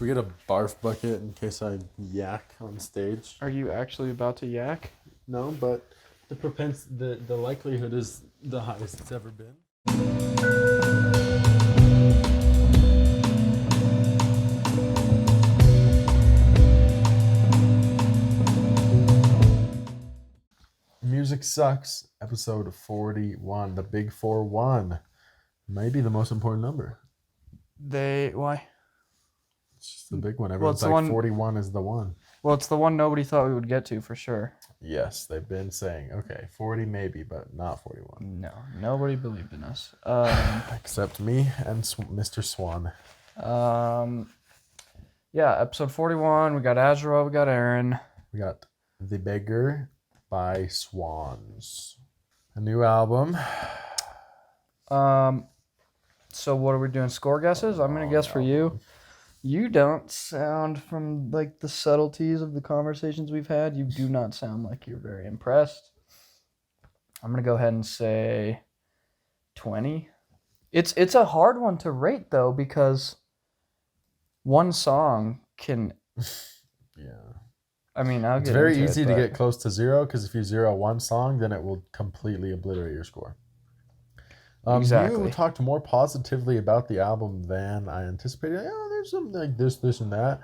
Should we get a barf bucket in case I yak on stage? Are you actually about to yak? No, but the likelihood is the highest it's ever been. Music Sucks, episode 41, the big 4-1. Maybe the most important number. Why? It's just the big one. Everyone's Well, 41 is the one. Well, it's the one nobody thought we would get to for sure. Yes, they've been saying, okay, 40 maybe, but not 41. No, nobody believed in us. Except me and Mr. Swan. Yeah, episode 41. We got Azhurel, we got Aaron. We got The Beggar by Swans. A new album. So what are we doing? Score guesses? I'm gonna guess for you. You don't sound, from like the subtleties of the conversations we've had, you do not sound like you're very impressed. I'm gonna go ahead and say 20. It's a hard one to rate though, because one song can. Yeah. I mean, I'll get. It's very easy to get close to zero, because if you zero one song, then it will completely obliterate your score. Exactly. You talked more positively about the album than I anticipated. There's something like this, and that.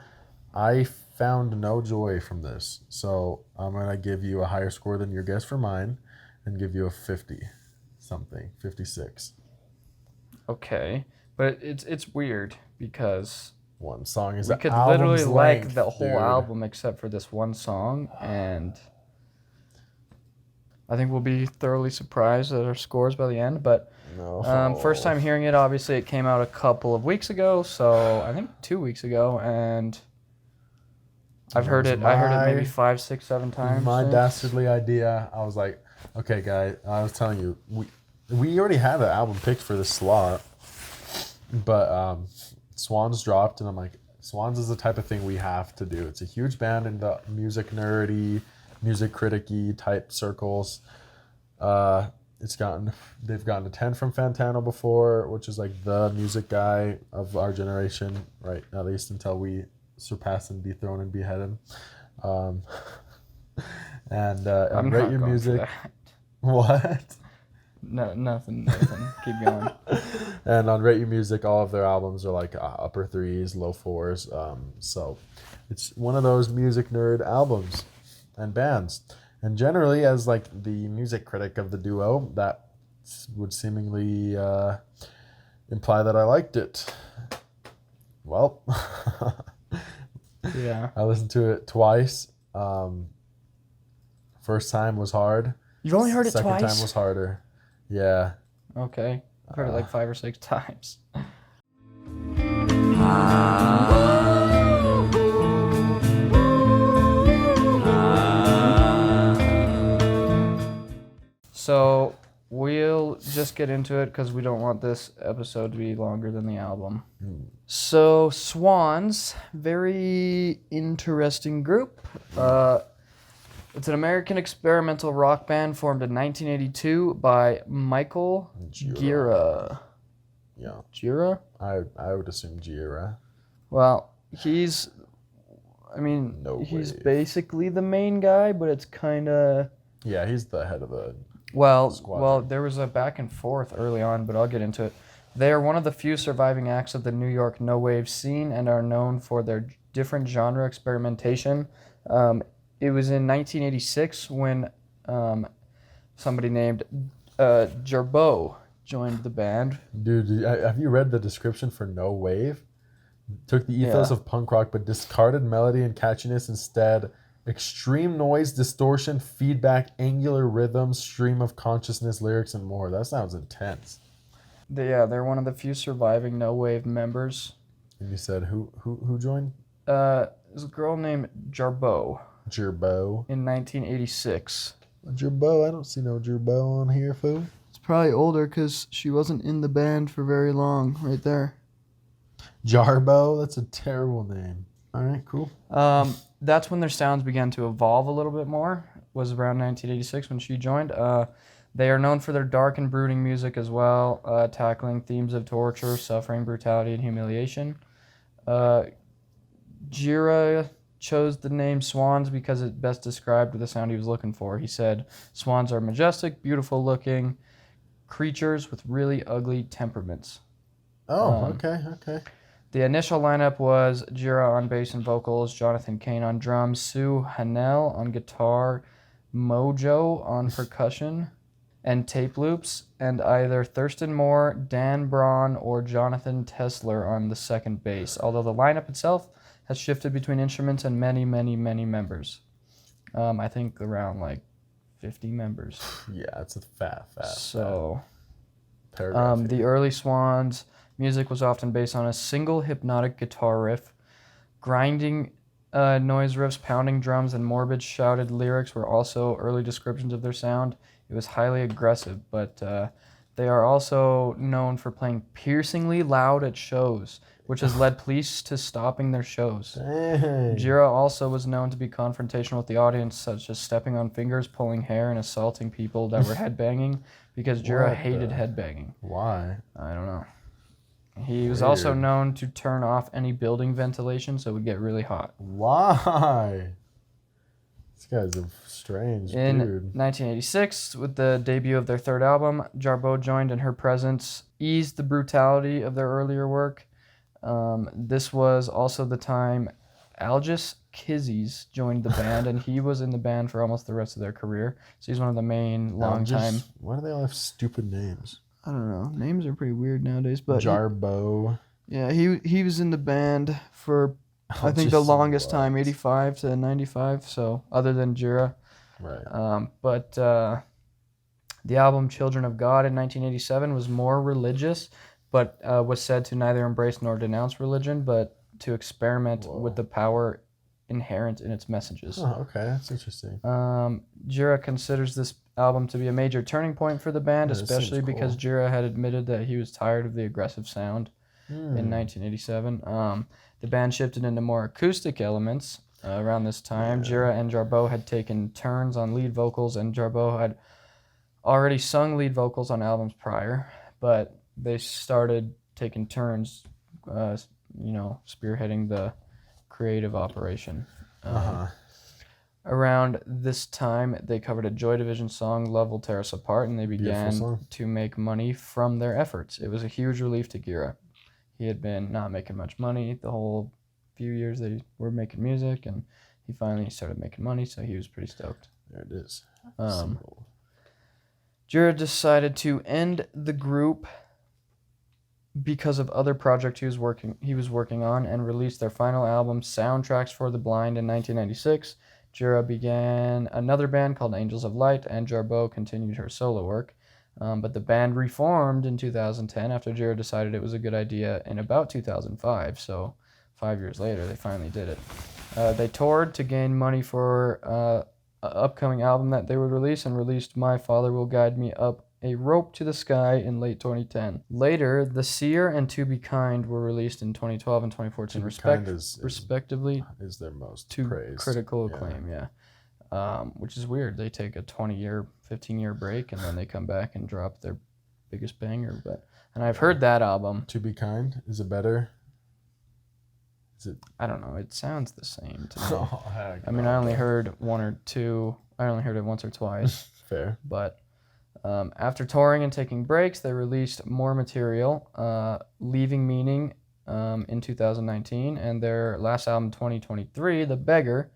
I found no joy from this, so I'm gonna give you a higher score than your guess for mine, and give you a 50-something, 56. Okay, but it's weird because one song is we an could album's literally length, like the whole dude. album except for this one song, and I think we'll be thoroughly surprised at our scores by the end. But first time hearing it, obviously it came out a couple of weeks ago, so I think 2 weeks ago, and I've heard it. I heard it maybe 5, 6, 7 times. My dastardly idea. I was like, okay, guys. I was telling you, we already had an album picked for this slot, but Swans dropped, and I'm like, Swans is the type of thing we have to do. It's a huge band in the music nerdy, music critic-y type circles. They've gotten a 10 from Fantano before, which is like the music guy of our generation, right? At least until we surpass and dethrone and behead him. And Rate Your Music. What? No, nothing. Keep going. And on Rate Your Music, all of their albums are like upper 3s, low 4s. So it's one of those music nerd albums and bands. And generally, as like the music critic of the duo, that would seemingly imply that I liked it. Well, yeah. I listened to it twice. First time was hard. You've only heard it twice? Second time was harder. Yeah. Okay. I've heard it like 5 or 6 times. So we'll just get into it because we don't want this episode to be longer than the album. So Swans, very interesting group. It's an American experimental rock band formed in 1982 by Michael Gira. Yeah. Gira? I would assume Gira. Well, he's basically the main guy, but it's kind of... Yeah, he's the head of the squadron. Well, there was a back and forth early on, but I'll get into it. They are one of the few surviving acts of the New York no-wave scene and are known for their different genre experimentation. It was in 1986 when somebody named Jarbo joined the band. Dude, have you read the description for No Wave? Took the ethos of punk rock but discarded melody and catchiness instead. Extreme noise, distortion, feedback, angular rhythm, stream of consciousness, lyrics, and more. That sounds intense. They're one of the few surviving no-wave members. And you said who joined? There's a girl named Jarbo. Jarbo. In 1986. Jarbo? I don't see no Jarbo on here, fool. It's probably older because she wasn't in the band for very long, right there. Jarbo? That's a terrible name. All right, cool. That's when their sounds began to evolve a little bit more. Was around 1986 when she joined. They are known for their dark and brooding music as well, tackling themes of torture, suffering, brutality, and humiliation. Jira chose the name Swans because it best described the sound he was looking for. He said, "Swans are majestic, beautiful looking creatures with really ugly temperaments." Oh, okay. The initial lineup was Jira on bass and vocals, Jonathan Kane on drums, Sue Hanel on guitar, Mojo on percussion and tape loops, and either Thurston Moore, Dan Braun, or Jonathan Tesler on the second bass, although the lineup itself has shifted between instruments and many, many, many members. I think around like 50 members. Yeah, it's a fat. So, paragraph. the early Swans music was often based on a single hypnotic guitar riff. Grinding noise riffs, pounding drums, and morbid shouted lyrics were also early descriptions of their sound. It was highly aggressive, but they are also known for playing piercingly loud at shows, which has led police to stopping their shows. Dang. Jira also was known to be confrontational with the audience, such as stepping on fingers, pulling hair, and assaulting people that were headbanging, because Jira hated headbanging. Why? I don't know. He was also known to turn off any building ventilation so it would get really hot. Why? This guy's a strange In dude. 1986, with the debut of their third album, Jarboe joined, and her presence eased the brutality of their earlier work. This was also the time Algis Kizzies joined the band, and he was in the band for almost the rest of their career. So he's one of the main long-time... Why do they all have stupid names? I don't know. Names are pretty weird nowadays, but... Jarboe. He was in the band for... I think the longest time, 85 to 95, so other than Jira. Right. But the album Children of God in 1987 was more religious, but was said to neither embrace nor denounce religion, but to experiment with the power inherent in its messages. Oh, okay. That's interesting. Jira considers this album to be a major turning point for the band, especially because Jira had admitted that he was tired of the aggressive sound in 1987. The band shifted into more acoustic elements around this time. Jira and Jarboe had taken turns on lead vocals, and Jarboe had already sung lead vocals on albums prior, but they started taking turns, spearheading the creative operation. Around this time, they covered a Joy Division song, Love Will Tear Us Apart, and they began to make money from their efforts. It was a huge relief to Gira. He had been not making much money the whole few years they were making music, and he finally started making money, so he was pretty stoked. There it is. Jira decided to end the group because of other projects he was working on, and released their final album, Soundtracks for the Blind, in 1996. Jira began another band called Angels of Light, and Jarboe continued her solo work. But the band reformed in 2010 after Jira decided it was a good idea in about 2005. So 5 years later, they finally did it. They toured to gain money for an upcoming album that they would release, and released My Father Will Guide Me Up a Rope to the Sky in late 2010. Later, The Seer and To Be Kind were released in 2012 and 2014 respectively. Is their most to praised. Critical acclaim, which is weird. They take a 20-year, 15-year break, and then they come back and drop their biggest banger. And I've heard that album. To Be Kind? Is it better? Is it? I don't know. It sounds the same to me. Oh, heck. I mean, I only heard one or two. I only heard it once or twice. Fair. But after touring and taking breaks, they released more material, Leaving Meaning in 2019, and their last album, 2023, The Beggar,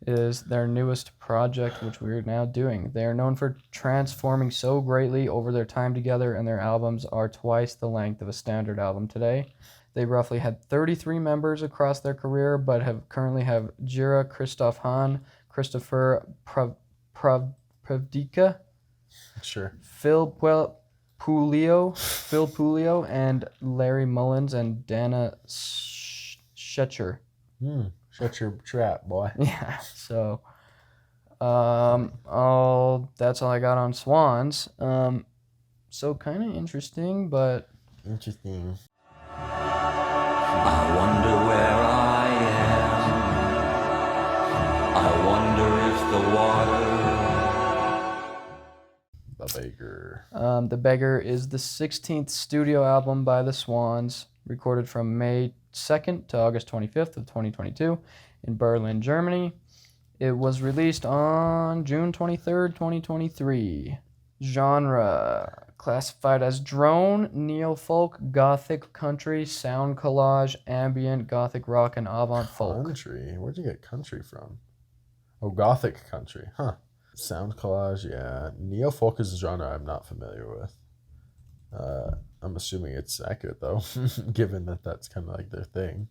is their newest project, which we're now doing. They are known for transforming so greatly over their time together, and their albums are twice the length of a standard album today. They roughly had 33 members across their career, but currently have Jira, Christoph Hahn, Christopher Pravdika, Sure. Phil Pulio, and Larry Mullins, and Dana Schetcher. Shut your trap, boy. Yeah, so that's all I got on Swans. So kind of interesting, but... Interesting. I wonder where I am. I wonder if the water... The Beggar. The Beggar is the 16th studio album by the Swans, recorded from May 2nd to August 25th of 2022 in Berlin, Germany. It was released on June 23rd, 2023. Genre classified as drone, neo-folk, gothic, country, sound collage, ambient, gothic rock, and avant-folk. Country? Where'd you get country from? Oh, gothic country. Huh. Sound collage, yeah. Neo-folk is a genre I'm not familiar with. I'm assuming it's accurate, though, given that that's kind of like their thing.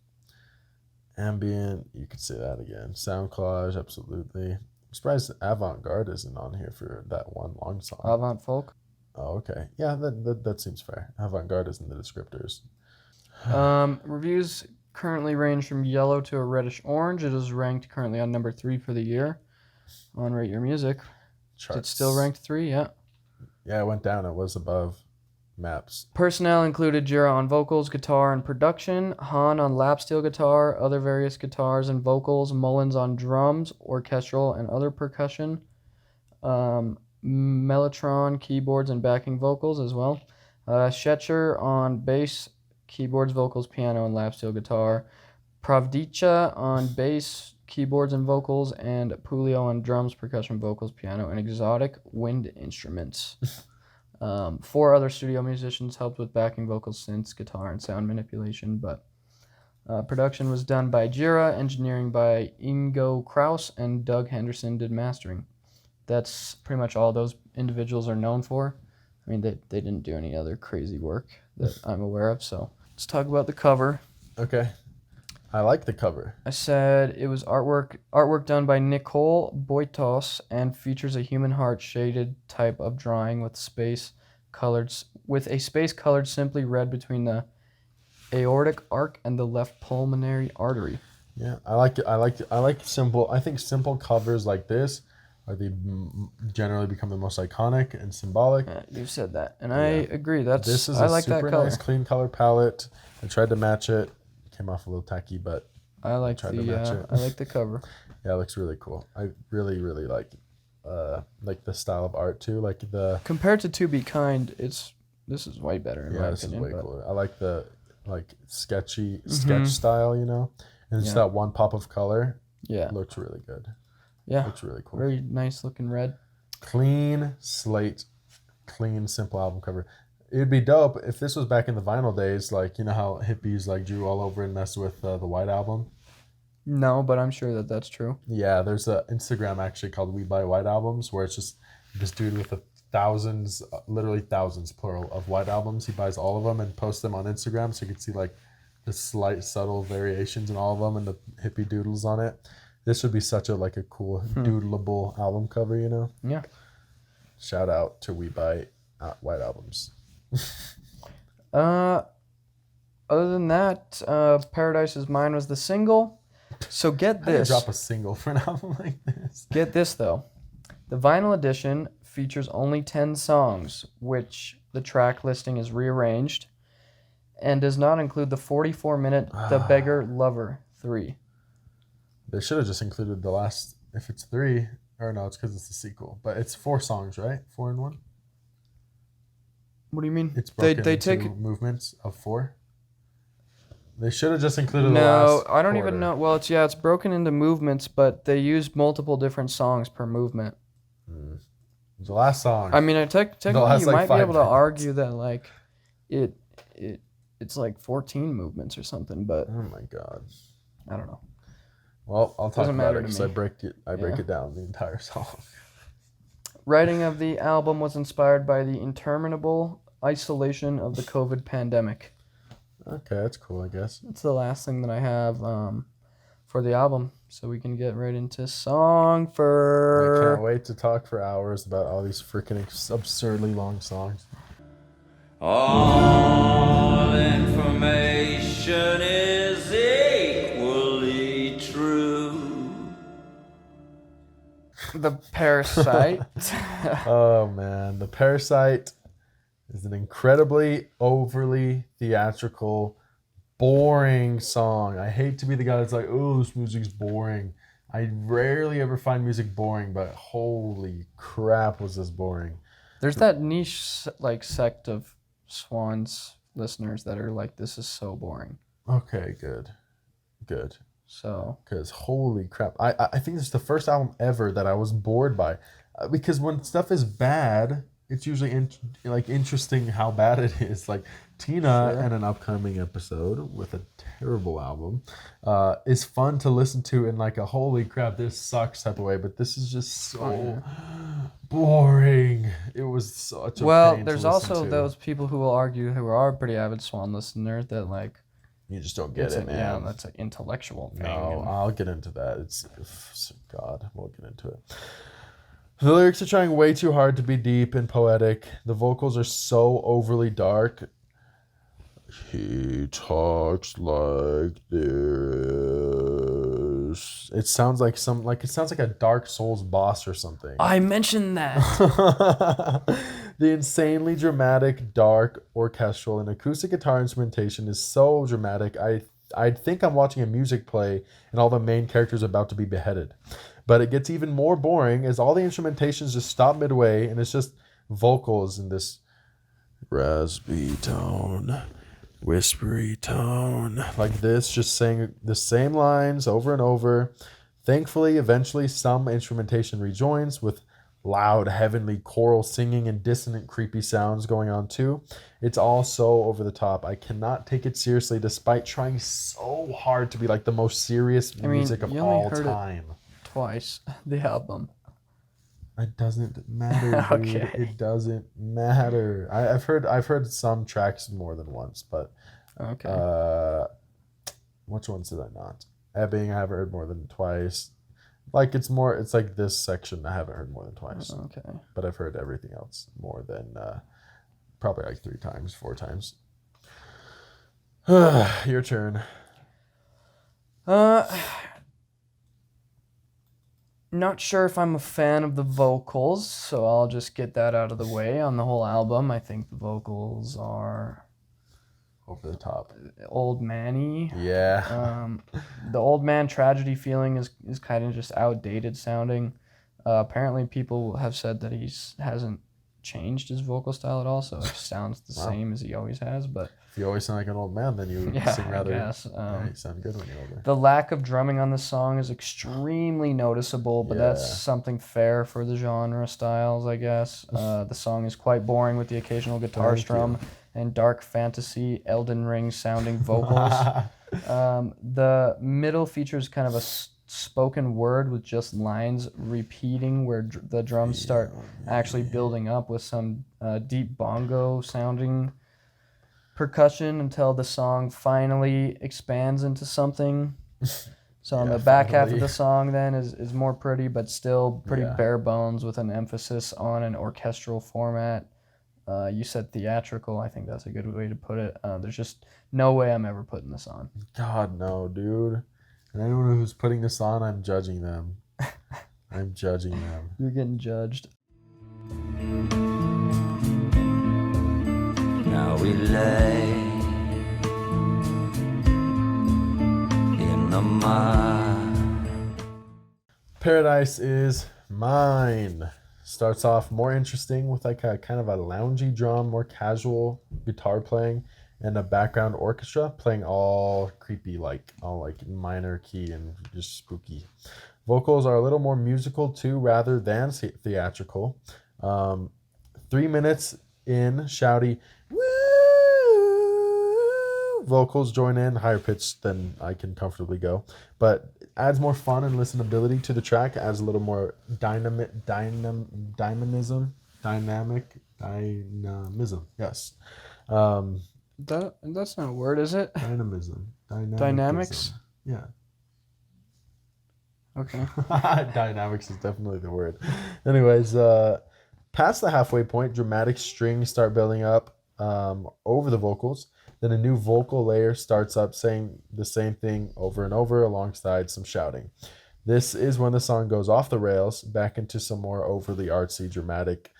Ambient, you could say that again. Sound collage, absolutely. I'm surprised avant-garde isn't on here for that one long song. Avant-folk. Oh, okay. Yeah, that seems fair. Avant-garde is in the descriptors. Reviews currently range from yellow to a reddish orange. It is ranked currently on number 3 for the year on Rate Your Music. Charts. It's still ranked 3, yeah. Yeah, it went down. It was above Maps. Personnel included Jira on vocals, guitar, and production, Han on lap steel guitar, other various guitars and vocals, Mullins on drums, orchestral, and other percussion, Mellotron, keyboards, and backing vocals as well, Schetcher on bass, keyboards, vocals, piano, and lap steel guitar, Pravdicha on bass, keyboards, and vocals, and Pulio on drums, percussion, vocals, piano, and exotic wind instruments. 4 other studio musicians helped with backing vocals, synths, guitar, and sound manipulation, but production was done by Jira, engineering by Ingo Kraus, and Doug Henderson did mastering. That's pretty much all those individuals are known for. I mean, they didn't do any other crazy work that I'm aware of, so let's talk about the cover. Okay. I like the cover. I said it was artwork done by Nicole Boitos and features a human heart shaded type of drawing with a space colored simply red between the aortic arc and the left pulmonary artery. Yeah, I like it. I like simple. I think simple covers like this are generally become the most iconic and symbolic. Yeah, you've said that, and I agree. This is I a like super that color. nice, clean color palette. I tried to match it. Came off a little tacky, but I like tried to match it. I like the cover. Yeah, it looks really cool. I really, really like the style of art too. Like the Compared to To Be Kind, this is way better in my this opinion. is way cooler. I like the sketch Mm-hmm. style, and just that one pop of color. Yeah, Looks really good. yeah, Looks really cool. very nice looking red. Clean slate, clean, simple album cover. It'd be dope if this was back in the vinyl days, like, you know how hippies like drew all over and messed with the White Album. No, but I'm sure that's true. Yeah, there's a Instagram actually called We Buy White Albums, where it's just this dude with thousands, literally thousands plural, of White Albums. He buys all of them and posts them on Instagram, so you can see like the slight subtle variations in all of them and the hippie doodles on it. This would be such a cool doodleable album cover, Yeah. Shout out to We Buy White Albums. Other than that, Paradise Is Mine was the single. So get How do you this. drop a single for an album like this? Get this though. The vinyl edition features only 10 songs, which the track listing is rearranged, and does not include the 44-minute The Beggar Lover 3. They should have just included the last, if it's 3, or no, it's because it's the sequel. But it's 4 songs, right? 4 in 1? What do you mean? It's broken they into take movements of 4. They should have just included the No, last I don't quarter. even know. Well, it's broken into movements, but they use multiple different songs per movement. The last song. I mean, technically, last, you like, might be 5 able to minutes. argue that it's like 14 movements or something, but Oh my god. I don't know. Well, I'll talk Doesn't about matter it to because me. I break Yeah. it down the entire song. Writing of the album was inspired by the interminable isolation of the COVID pandemic. Okay, that's cool, I guess. That's the last thing that I have for the album, so we can get right into song I for. can't wait to talk for hours about all these freaking absurdly long songs. All information is equally true. The Parasite. Oh man, The Parasite is an incredibly overly theatrical, boring song. I hate to be the guy that's like, oh, this music's boring. I rarely ever find music boring, but holy crap, was this boring. There's that niche sect of Swans listeners that are like, this is so boring. Okay, good. So Because holy crap, I think this is the first album ever that I was bored by, because when stuff is bad, it's usually like interesting how bad it is. Like Tina Sure. and an upcoming episode with a terrible album, is fun to listen to in like a holy crap this sucks type of way. But this is just so boring. It was such a well, pain there's to listen also to. those people who will argue who are pretty avid Swan listeners that like You just don't get it's it, man. yeah, that's an intellectual thing. No, and- I'll get into that. God, we'll get into it. The lyrics are trying way too hard to be deep and poetic. The vocals are so overly dark. He talks like this. It sounds like a Dark Souls boss or something. I mentioned that. The insanely dramatic, dark, orchestral, and acoustic guitar instrumentation is so dramatic. I think I'm watching a music play and all the main characters are about to be beheaded. But it gets even more boring as all the instrumentations just stop midway and it's just vocals in this raspy tone, whispery tone, like this, just saying the same lines over and over. Thankfully, eventually some instrumentation rejoins with loud, heavenly choral singing and dissonant, creepy sounds going on too. It's all so over the top. I cannot take it seriously despite trying so hard to be like the most serious music of you only all heard it time. Twice the album. It doesn't matter, dude. Okay. It doesn't matter. I've heard some tracks more than once, but Okay. which ones did I not? Ebbing, I haven't heard more than twice. Like it's like this section I haven't heard more than twice. Okay. But I've heard everything else more than probably like 3 times, 4 times. Your turn. Not sure if I'm a fan of the vocals, so I'll just get that out of the way. On the whole album, I think the vocals are Over the top. old man-y. Yeah. The old man tragedy feeling is kind of just outdated sounding. Apparently, people have said that hasn't changed his vocal style at all, so it sounds the Wow. same as he always has. But If you always sound like an old man, then you yeah, sing rather. I guess. Yeah, you sound good when you're older. The lack of drumming on the song is extremely noticeable, but that's Yeah. something fair for the genre styles, I guess. The song is quite boring with the occasional guitar Thank strum and dark fantasy, Elden Ring sounding vocals. The middle features kind of a spoken word with just lines repeating where the drums start actually building up with some deep bongo sounding percussion until the song finally expands into something. So on Yeah, the back half of finally. the song then is more pretty, but still pretty Yeah. bare bones with an emphasis on an orchestral format. You said theatrical. I think that's a good way to put it. There's just no way I'm ever putting this on. God, no, dude. And anyone who's putting this on, I'm judging them. I'm judging them. You're getting judged. Now we lay in the mud. Paradise is Mine. Starts off more interesting with like a kind of a loungy drum, more casual guitar playing, and a background orchestra playing all creepy, all minor key and just spooky. Vocals are a little more musical too, rather than theatrical. 3 minutes in, shouty woo vocals join in, higher pitched than I can comfortably go, but adds more fun and listenability to the track. Adds a little more dynamism. Yes. That's not a word, is it? Dynamism. Dynamics? Yeah. Okay. Dynamics is definitely the word. Anyways, past the halfway point, dramatic strings start building up over the vocals. Then a new vocal layer starts up saying the same thing over and over alongside some shouting. This is when the song goes off the rails, back into some more overly artsy, dramatic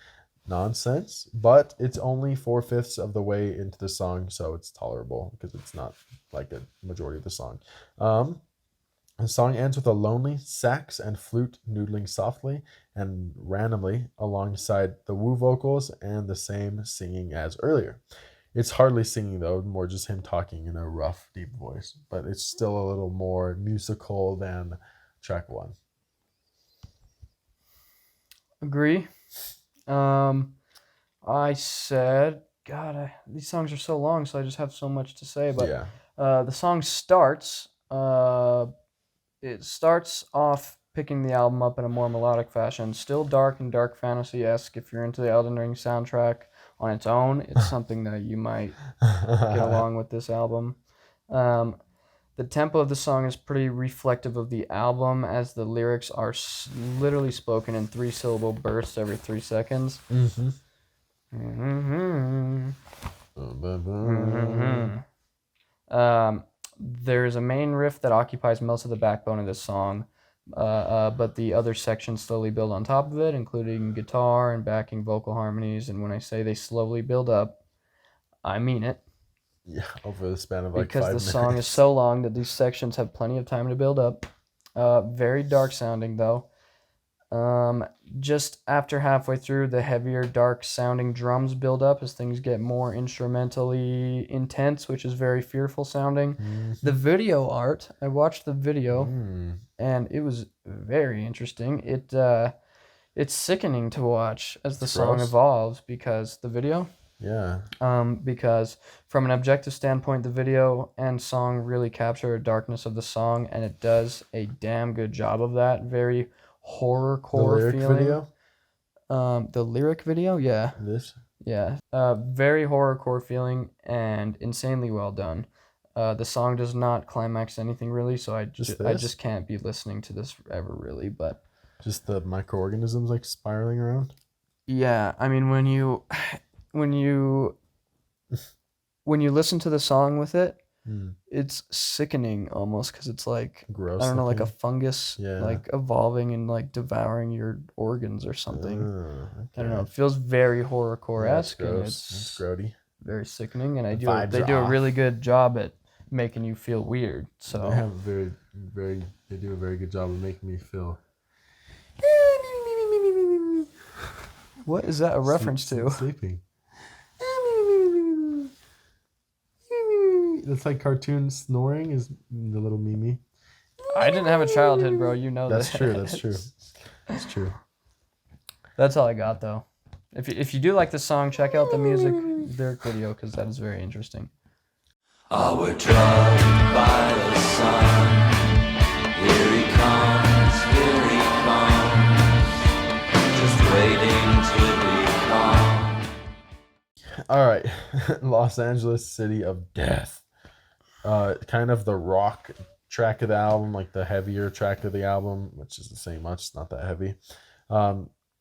nonsense, but it's only 4/5 of the way into the song, so it's tolerable because it's not like a majority of the song. The song ends with a lonely sax and flute noodling softly and randomly alongside the woo vocals and the same singing as earlier. It's hardly singing though, more just him talking in a rough, deep voice. But it's still a little more musical than track 1. Agree. I said, God, these songs are so long, so I just have so much to say. But Yeah. the song starts. It starts off picking the album up in a more melodic fashion, still dark and dark fantasy-esque. If you're into the Elden Ring soundtrack on its own, it's something that you might get along with this album. The tempo of the song is pretty reflective of the album, as the lyrics are literally spoken in 3-syllable bursts every 3 seconds. Mm-hmm. There's a main riff that occupies most of the backbone of this song, but the other sections slowly build on top of it, including guitar and backing vocal harmonies. And when I say they slowly build up, I mean it. Yeah, over the span of like because 5 the minutes. song is so long that these sections have plenty of time to build up. Very dark sounding though. Just after halfway through, the heavier, dark sounding drums build up as things get more instrumentally intense, which is very fearful sounding. Mm-hmm. The video art, I watched the video and it was very interesting. It's sickening to watch as the song gross. evolves, because the video, Yeah. because from an objective standpoint, the video and song really capture the darkness of the song, and it does a damn good job of that. Very horrorcore feeling. Video? The lyric video, yeah. This? Yeah. Very horrorcore feeling and insanely well done. The song does not climax anything really, so I just can't be listening to this ever really, but just the microorganisms like spiraling around? Yeah, I mean when you listen to the song with it, it's sickening almost, because it's like gross. I don't know, looking. like a fungus, like evolving and like devouring your organs or something. Okay. I don't know. It feels very horrorcore-esque, and it's grody. very sickening. And They do a really good job at making you feel weird. So they have they do a very good job of making me feel. What is that a reference to? Sleeping. That's like cartoon snoring is the little Mimi. I didn't have a childhood, bro. You know That's that. true. That's true. That's true. That's all I got, though. If you do like the song, check out the music lyric video, because that is very interesting. Oh, we're drugged by the sun. Here he comes, just waiting to become. All right, Los Angeles City of Death. Kind of the rock track of the album, like the heavier track of the album, which isn't saying much. It's not that heavy.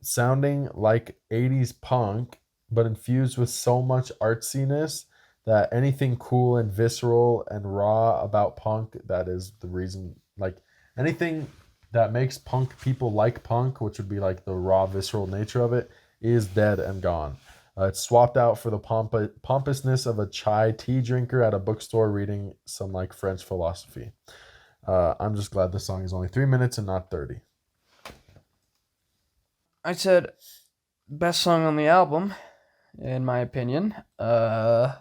Sounding like 80s punk, but infused with so much artsiness that anything cool and visceral and raw about punk, that is the reason, like anything that makes punk people like punk, which would be like the raw, visceral nature of it, is dead and gone. It's swapped out for the pompousness of a chai tea drinker at a bookstore reading some like French philosophy. I'm just glad the song is only 3 minutes and not 30. I said best song on the album, in my opinion. The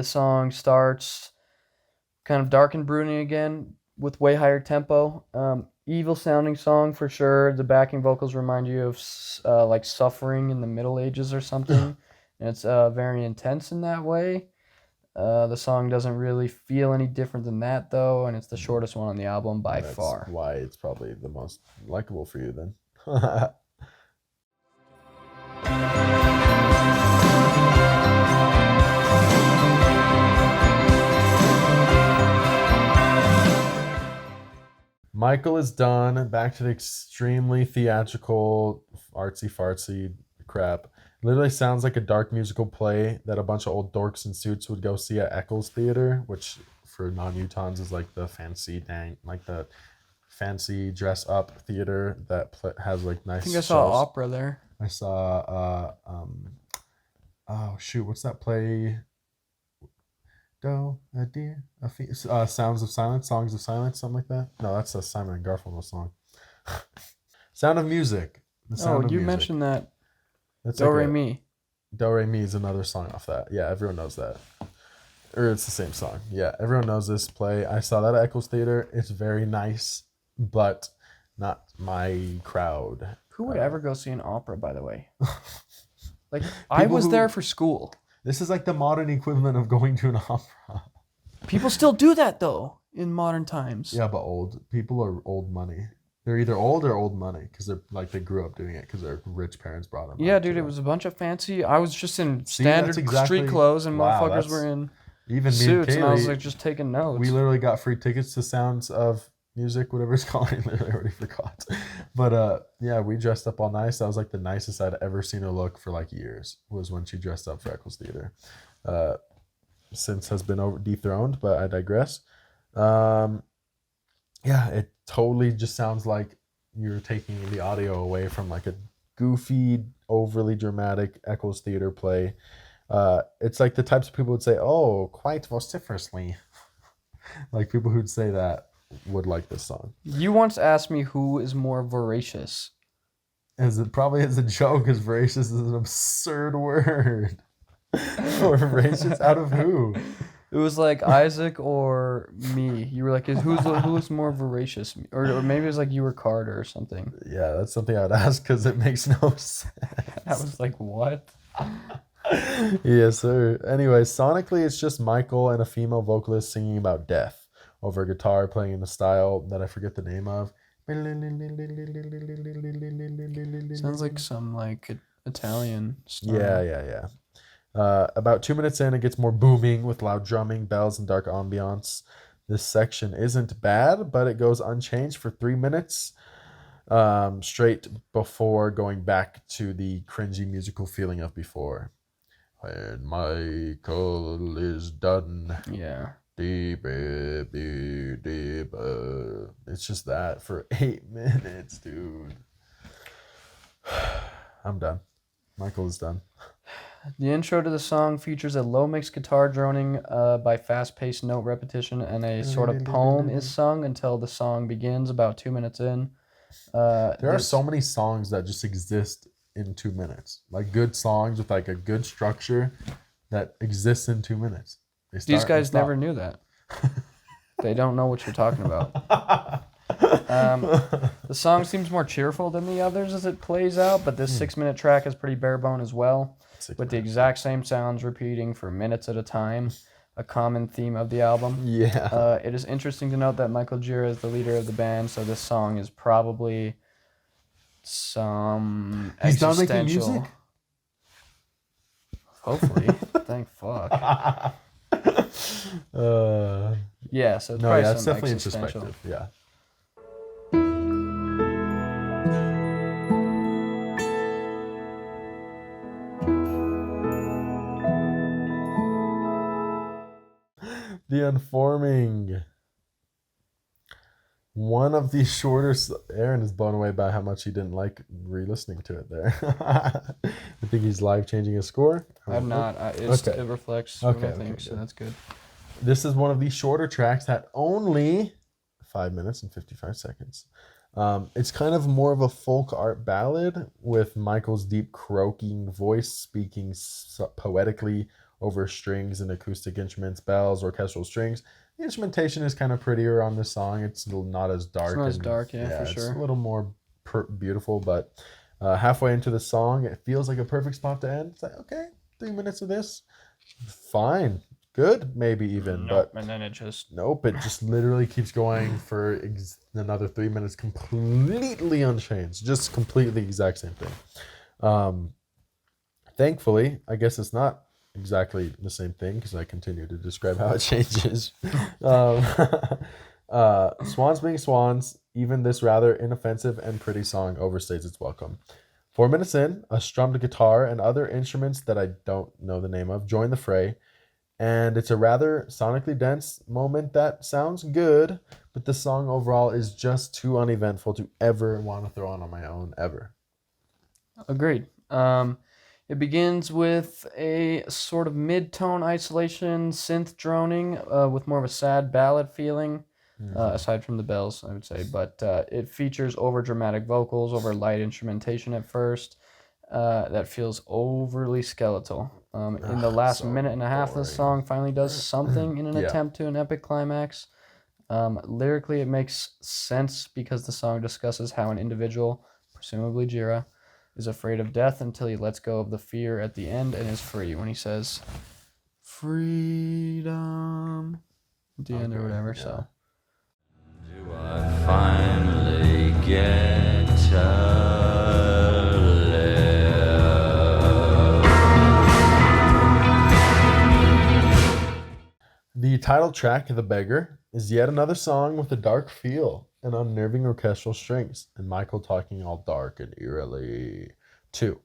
song starts kind of dark and brooding again with way higher tempo. Evil sounding song for sure. The backing vocals remind you of like suffering in the Middle Ages or something. And it's very intense in that way. The song doesn't really feel any different than that though, and it's the shortest one on the album by far. That's why it's probably the most likable for you then. Michael is done. Back to the extremely theatrical, artsy-fartsy crap. Literally sounds like a dark musical play that a bunch of old dorks in suits would go see at Eccles Theater, which for non-Utahns is like the fancy dress-up theater that has like nice. I think I saw opera there. I saw oh shoot, what's that play? Songs of Silence, something like that. No, that's a Simon and Garfunkel song. Sound of Music. You mentioned that. That's Do like Re Mi. Do Re Mi is another song off that. Yeah, everyone knows that. Or it's the same song. Yeah, everyone knows this play. I saw that at Eccles Theater. It's very nice, but not my crowd. Who would ever go see an opera, by the way? Like, I was there for school. This is like the modern equivalent of going to an opera. People still do that, though, in modern times. Yeah, but old. People are old money. They're either old or old money because they're like they grew up doing it because their rich parents brought them. Yeah, dude, it was a bunch of fancy. I was just in standard street clothes, and motherfuckers were in even suits, and I was Kaylee, like just taking notes. We literally got free tickets to Sounds of Music, whatever it's called. I literally already forgot. But yeah, we dressed up all nice. That was like the nicest I'd ever seen her look for like years. Was when she dressed up for Eccles Theater. Since has been dethroned, but I digress. Yeah, it totally just sounds like you're taking the audio away from like a goofy, overly dramatic Eccles Theater play. It's like the types of people would say, "Oh, quite vociferously." Like people who'd say that would like this song. You once asked me who is more voracious. Probably as a joke, because voracious is an absurd word. Or voracious out of who? It was like Isaac or me. You were like, who's more voracious? Or maybe it was like you were Carter or something. Yeah, that's something I would ask because it makes no sense. I was like, what? Yes, sir. Anyway, sonically, it's just Michael and a female vocalist singing about death over a guitar playing in a style that I forget the name of. Sounds like some like Italian style. Yeah. About 2 minutes in, it gets more booming with loud drumming, bells, and dark ambiance. This section isn't bad, but it goes unchanged for 3 minutes, straight before going back to the cringy musical feeling of before. When Michael is done. Yeah. It's just that for 8 minutes, dude. I'm done. Michael is done. The intro to the song features a low mix guitar droning by fast-paced note repetition, and a sort of poem is sung until the song begins about 2 minutes in. There are so many songs that just exist in 2 minutes. Like good songs with like a good structure that exists in 2 minutes. These guys never knew that. They don't know what you're talking about. The song seems more cheerful than the others as it plays out, but this 6-minute track is pretty bare bone as well, with the exact same sounds repeating for minutes at a time, a common theme of the album. Yeah. It is interesting to note that Michael Gira is the leader of the band, so this song is probably some He's done existential... making music? Hopefully. Thank fuck. Yeah, so it's no, probably yeah, it's some definitely existential. introspective. Yeah. The Unforming. One of the shorter... Aaron is blown away by how much he didn't like re-listening to it there. I think he's live changing his score. I'm not. It reflects what I think, so that's good. This is one of the shorter tracks at only 5 minutes and 55 seconds. It's kind of more of a folk art ballad with Michael's deep croaking voice speaking poetically over strings and acoustic instruments, bells, orchestral strings. The instrumentation is kind of prettier on this song. It's not as dark. It's not as dark, for sure. It's a little more beautiful, but halfway into the song, it feels like a perfect spot to end. It's like, okay, 3 minutes of this, fine, good, maybe even. Nope, but and then it just... Nope, it just literally keeps going for another 3 minutes, completely unchanged. Just completely exact same thing. Thankfully, I guess it's not exactly the same thing because I continue to describe how it changes. Swans being swans, even this rather inoffensive and pretty song overstays its welcome. 4 minutes in, a strummed guitar and other instruments that I don't know the name of join the fray, and it's a rather sonically dense moment that sounds good, but the song overall is just too uneventful to ever want to throw on my own, ever. Agreed. It begins with a sort of mid-tone isolation synth droning with more of a sad ballad feeling, aside from the bells, I would say. But it features over-dramatic vocals over light instrumentation at first. that feels overly skeletal. In the last so minute and a half, this boring. song finally does something in an Yeah. attempt to an epic climax. Lyrically, it makes sense because the song discusses how an individual, presumably Jira, is afraid of death until he lets go of the fear at the end and is free. When he says, freedom, at the end or whatever, yeah. so. Do I finally get to live? The title track, The Beggar, is yet another song with a dark feel and unnerving orchestral strings, and Michael talking all dark and eerily. 2. It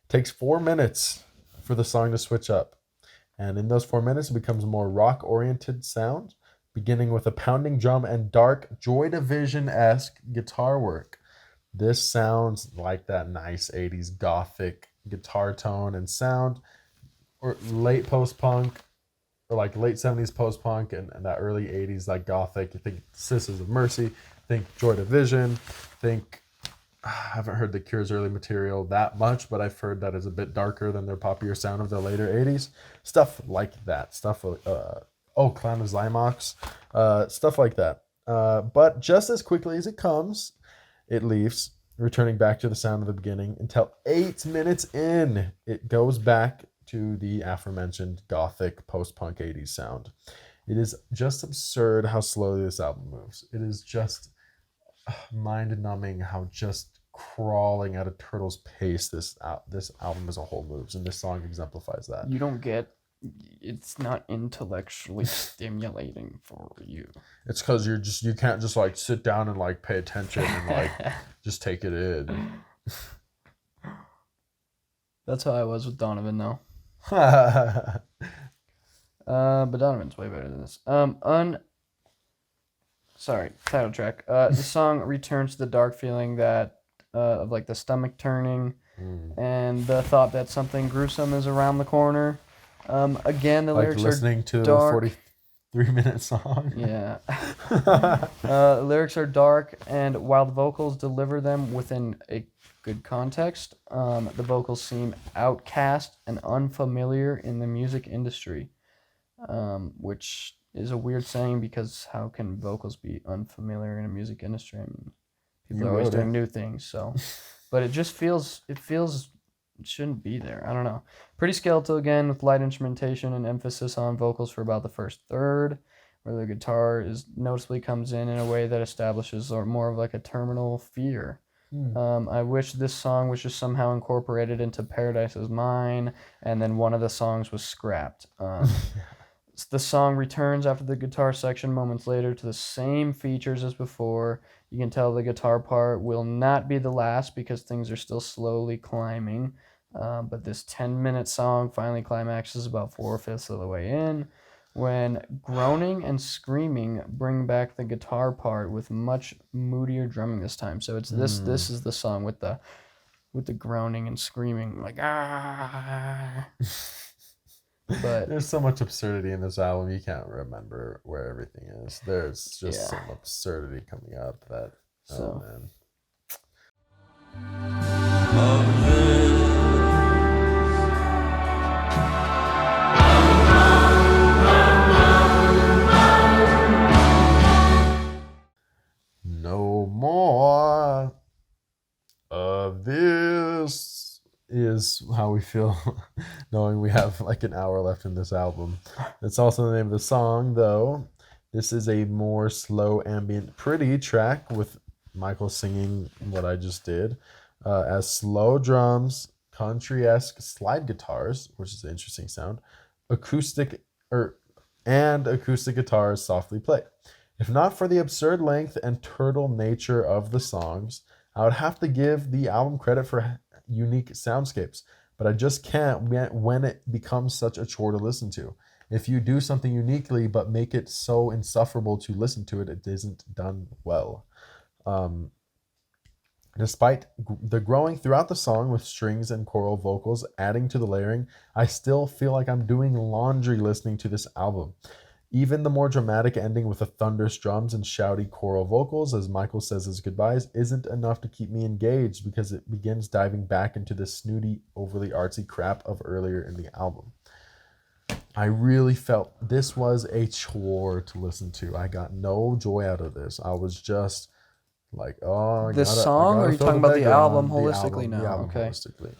takes 4 minutes for the song to switch up, and in those 4 minutes it becomes a more rock-oriented sound, beginning with a pounding drum and dark Joy Division-esque guitar work. This sounds like that nice 80s gothic guitar tone and sound, or late post-punk, or like late 70s post-punk and that early 80s like gothic. You think Sisters of Mercy, think Joy Division, think I haven't heard The Cure's early material that much, but I've heard that is a bit darker than their poppier sound of the later 80s. Stuff like that. Stuff Clan of Zymox, stuff like that. But just as quickly as it comes, it leaves, returning back to the sound of the beginning until 8 minutes in, it goes back to the aforementioned gothic post-punk 80s sound. It is just absurd how slowly this album moves. It is just mind-numbing how just crawling at a turtle's pace this album as a whole moves, and this song exemplifies that. You don't get, it's not intellectually stimulating for you. It's because you can't just like sit down and like pay attention and like just take it in. That's how I was with Donovan, though. But Donovan's way better than this. Title track. The song returns to the dark feeling that of like the stomach turning and the thought that something gruesome is around the corner. Again, the like lyrics listening are to dark. the 43-minute song. Yeah. The lyrics are dark, and while the vocals deliver them within a good context, the vocals seem outcast and unfamiliar in the music industry, which is a weird saying because how can vocals be unfamiliar in a music industry? I mean, people are always doing new things, so. But it just feels, it shouldn't be there. I don't know. Pretty skeletal again with light instrumentation and emphasis on vocals for about the first third, where the guitar is noticeably comes in a way that establishes or more of like a terminal fear. I wish this song was just somehow incorporated into Paradise Is Mine, and then one of the songs was scrapped. The song returns after the guitar section moments later to the same features as before. You can tell the guitar part will not be the last because things are still slowly climbing. But this 10-minute song finally climaxes about 4/5 of the way in, when groaning and screaming bring back the guitar part with much moodier drumming this time. So it's this is the song with the groaning and screaming, like ah. But there's so much absurdity in this album, you can't remember where everything is. There's just some absurdity coming up that oh man. No more of this is how we feel knowing we have like an hour left in this album. That's also the name of the song, though. This is a more slow, ambient, pretty track with Michael singing what I just did, as slow drums, country-esque slide guitars, which is an interesting sound, acoustic guitars softly play. If not for the absurd length and turtle nature of the songs, I would have to give the album credit for unique soundscapes, but I just can't when it becomes such a chore to listen to. If you do something uniquely but make it so insufferable to listen to it, it isn't done well. Despite the growing throughout the song with strings and choral vocals adding to the layering, I still feel like I'm doing laundry listening to this album. Even the more dramatic ending with the thunderous drums and shouty choral vocals as Michael says his goodbyes isn't enough to keep me engaged because it begins diving back into the snooty, overly artsy crap of earlier in the album. I really felt this was a chore to listen to. I got no joy out of this. I was just like, oh, The song, or are you talking about the album holistically now? The album Okay. holistically.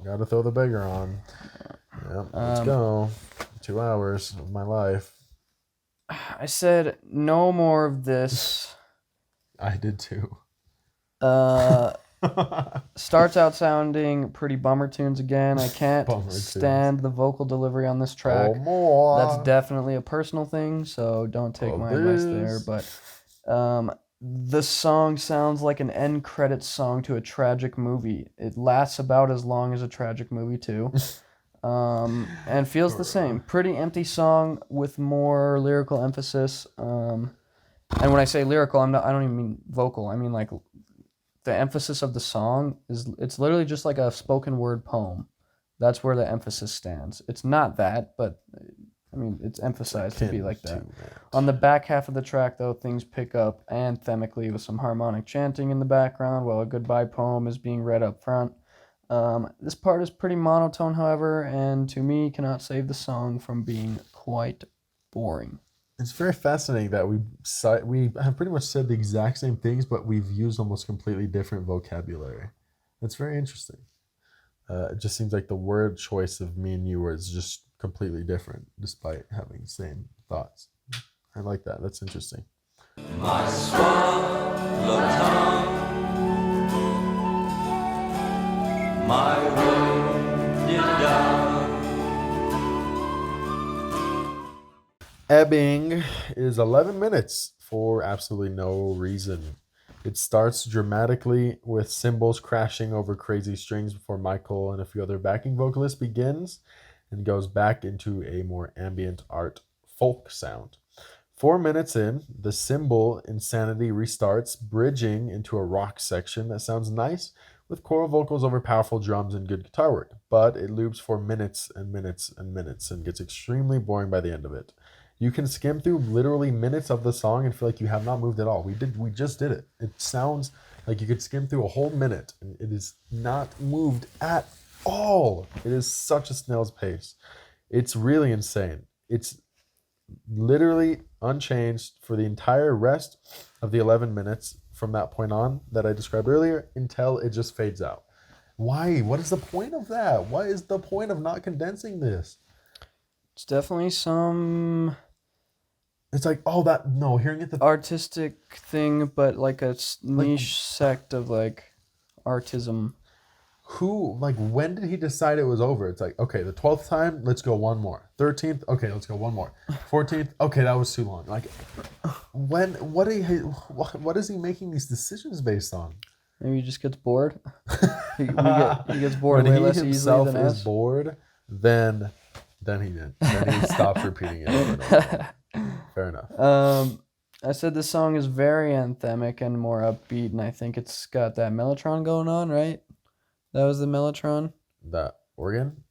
Gotta throw the Beggar on. Yeah, let's go. 2 hours of my life. I said no more of this. I did too. Starts out sounding pretty bummer tunes again. I can't stand the vocal delivery on this track. Oh, more. That's definitely a personal thing, so don't take my advice there. But the song sounds like an end credits song to a tragic movie. It lasts about as long as a tragic movie too. And feels the same. Pretty empty song with more lyrical emphasis. And when I say lyrical, I don't even mean vocal. I mean like the emphasis of the song it's literally just like a spoken word poem. That's where the emphasis stands. It's not that, but I mean it's emphasized to be like that. On the back half of the track though, things pick up anthemically with some harmonic chanting in the background while a goodbye poem is being read up front. This part is pretty monotone, however, and to me cannot save the song from being quite boring. It's very fascinating that we have pretty much said the exact same things, but we've used almost completely different vocabulary. That's very interesting. It just seems like the word choice of me and you is just completely different, despite having the same thoughts. I like that. That's interesting. My swallow tongue, my wounded dove. Ebbing is 11 minutes for absolutely no reason. It starts dramatically with cymbals crashing over crazy strings before Michael and a few other backing vocalists begins and goes back into a more ambient art folk sound. 4 minutes in, the cymbal insanity restarts, bridging into a rock section that sounds nice with choral vocals over powerful drums and good guitar work, but it loops for minutes and minutes and minutes and gets extremely boring by the end of it. You can skim through literally minutes of the song and feel like you have not moved at all. We just did it. It sounds like you could skim through a whole minute and it is not moved at all. It is such a snail's pace. It's really insane. It's literally unchanged for the entire rest of the 11 minutes from that point on that I described earlier until it just fades out. Why? What is the point of that? What is the point of not condensing this? It's definitely some... It's like, hearing it... artistic thing, but like a niche sect of like artism. When did he decide it was over? It's like, okay, the 12th time, let's go one more. 13th, okay, let's go one more. 14th, okay, that was too long. Like, what is he making these decisions based on? Maybe he just gets bored. He gets bored way less easily than us. When he himself is bored, then he stops repeating it over and over. Fair enough. I said this song is very anthemic and more upbeat, and I think it's got that mellotron going on, right? That was the mellotron? That organ?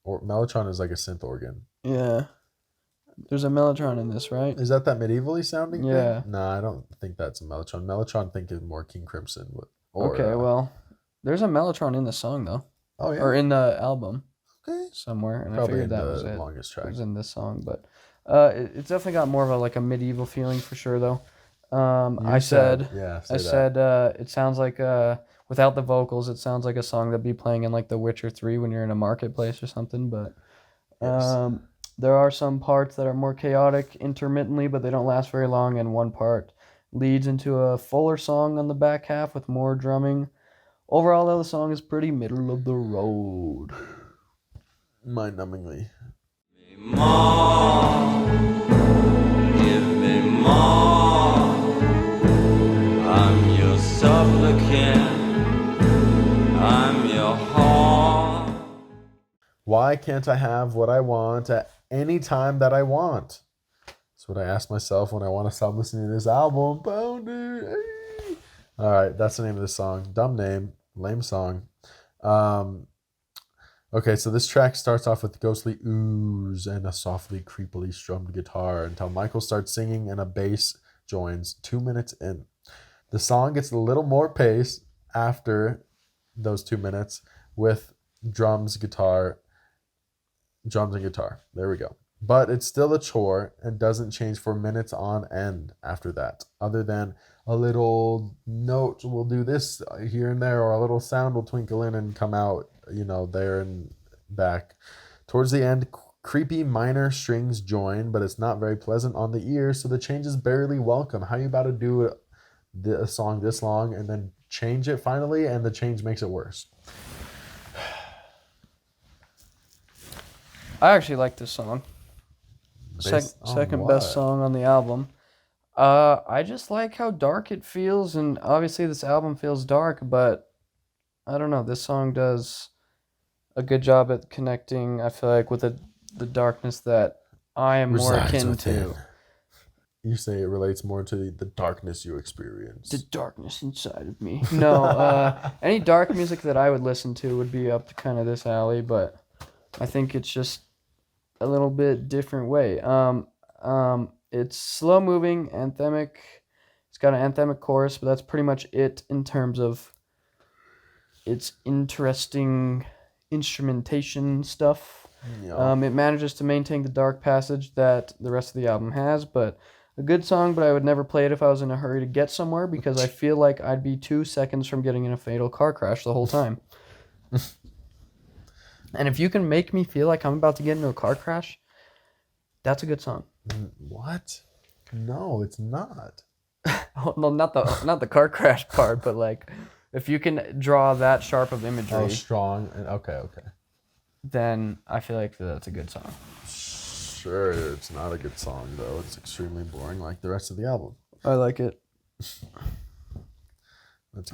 Or mellotron is like a synth organ. Yeah. There's a mellotron in this, right? Is that medievally sounding thing? No, I don't think that's a mellotron. Mellotron, I think is more King Crimson. Well, there's a mellotron in the song, though. Oh, yeah? Or in the album. Okay. Somewhere, and Probably I figured that was the it. longest track. It was in this song, but it's definitely got more of a medieval feeling for sure, though. I said it sounds like without the vocals, it sounds like a song that'd be playing in like The Witcher 3 when you're in a marketplace or something. But there are some parts that are more chaotic intermittently, but they don't last very long, and one part leads into a fuller song on the back half with more drumming. Overall, though, the song is pretty middle of the road. Mind-numbingly. More, give me more. I'm your supplicant. I'm your horn. Why can't I have what I want at any time that I want? That's what I ask myself when I want to stop listening to this album. Pounder. All right, that's the name of the song. Dumb name, lame song. Okay, so this track starts off with ghostly oohs and a softly, creepily strummed guitar until Michael starts singing and a bass joins 2 minutes in. The song gets a little more pace after those 2 minutes with drums and guitar. There we go. But it's still a chore and doesn't change for minutes on end after that, other than a little note will do this here and there, or a little sound will twinkle in and come out, there and back. Towards the end, creepy minor strings join, but it's not very pleasant on the ear, so the change is barely welcome. How you about to do a song this long and then change it finally, and the change makes it worse? I actually like this song. Second best song on the album. I just like how dark it feels, and obviously this album feels dark, but I don't know, this song does a good job at connecting, I feel like, with the darkness that I am more akin to. You say it relates more to the darkness you experience. The darkness inside of me. No, any dark music that I would listen to would be up to kind of this alley, but I think it's just a little bit different way. It's slow moving, anthemic. It's got an anthemic chorus, but that's pretty much it in terms of its interesting instrumentation stuff. Yeah. It manages to maintain the dark passage that the rest of the album has, but a good song, but I would never play it if I was in a hurry to get somewhere because I feel like I'd be 2 seconds from getting in a fatal car crash the whole time. And if you can make me feel like I'm about to get into a car crash, that's a good song. What? No, it's not. Well, not the car crash part, but like if you can draw that sharp of imagery. Oh, strong. Okay. Then I feel like that's a good song. Sure, it's not a good song though. It's extremely boring, like the rest of the album. I like it.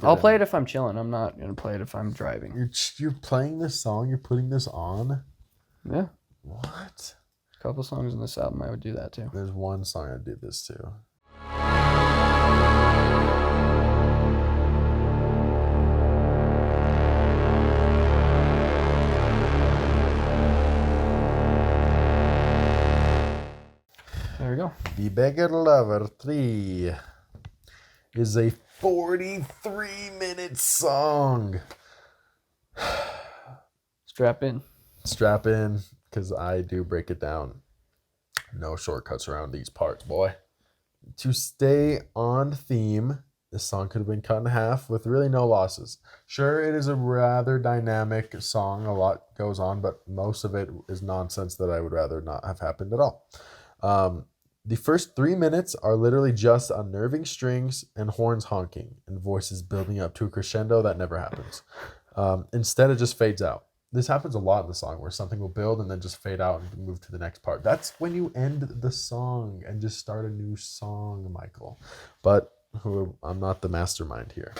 I'll play it if I'm chilling. I'm not gonna play it if I'm driving. You're playing this song. You're putting this on. Yeah. What? A couple songs in this album, I would do that too. There's one song I did this to. There we go. The Beggar Lover 3 is a 43-minute song. Strap in. Strap in, because I do break it down. No shortcuts around these parts, boy. To stay on theme, this song could have been cut in half with really no losses. Sure, it is a rather dynamic song. A lot goes on, but most of it is nonsense that I would rather not have happened at all. The first 3 minutes are literally just unnerving strings and horns honking and voices building up to a crescendo that never happens. Instead, it just fades out. This happens a lot in the song where something will build and then just fade out and move to the next part. That's when you end the song and just start a new song, Michael. But I'm not the mastermind here.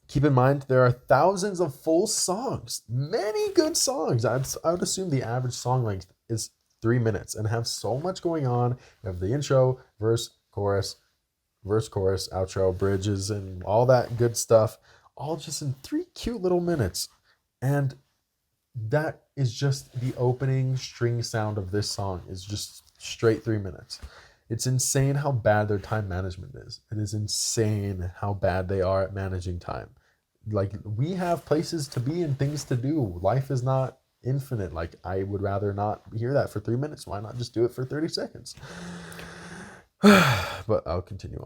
Keep in mind, there are thousands of full songs, many good songs. I would assume the average song length is 3 minutes and have so much going on. You have the intro, verse, chorus, outro, bridges, and all that good stuff, all just in 3 cute little minutes. And that is just the opening string sound of this song is just straight 3 minutes. It's insane how bad their time management is. It is insane how bad they are at managing time. Like, we have places to be and things to do. Life is not infinite. Like, I would rather not hear that for 3 minutes. Why not just do it for 30 seconds? But I'll continue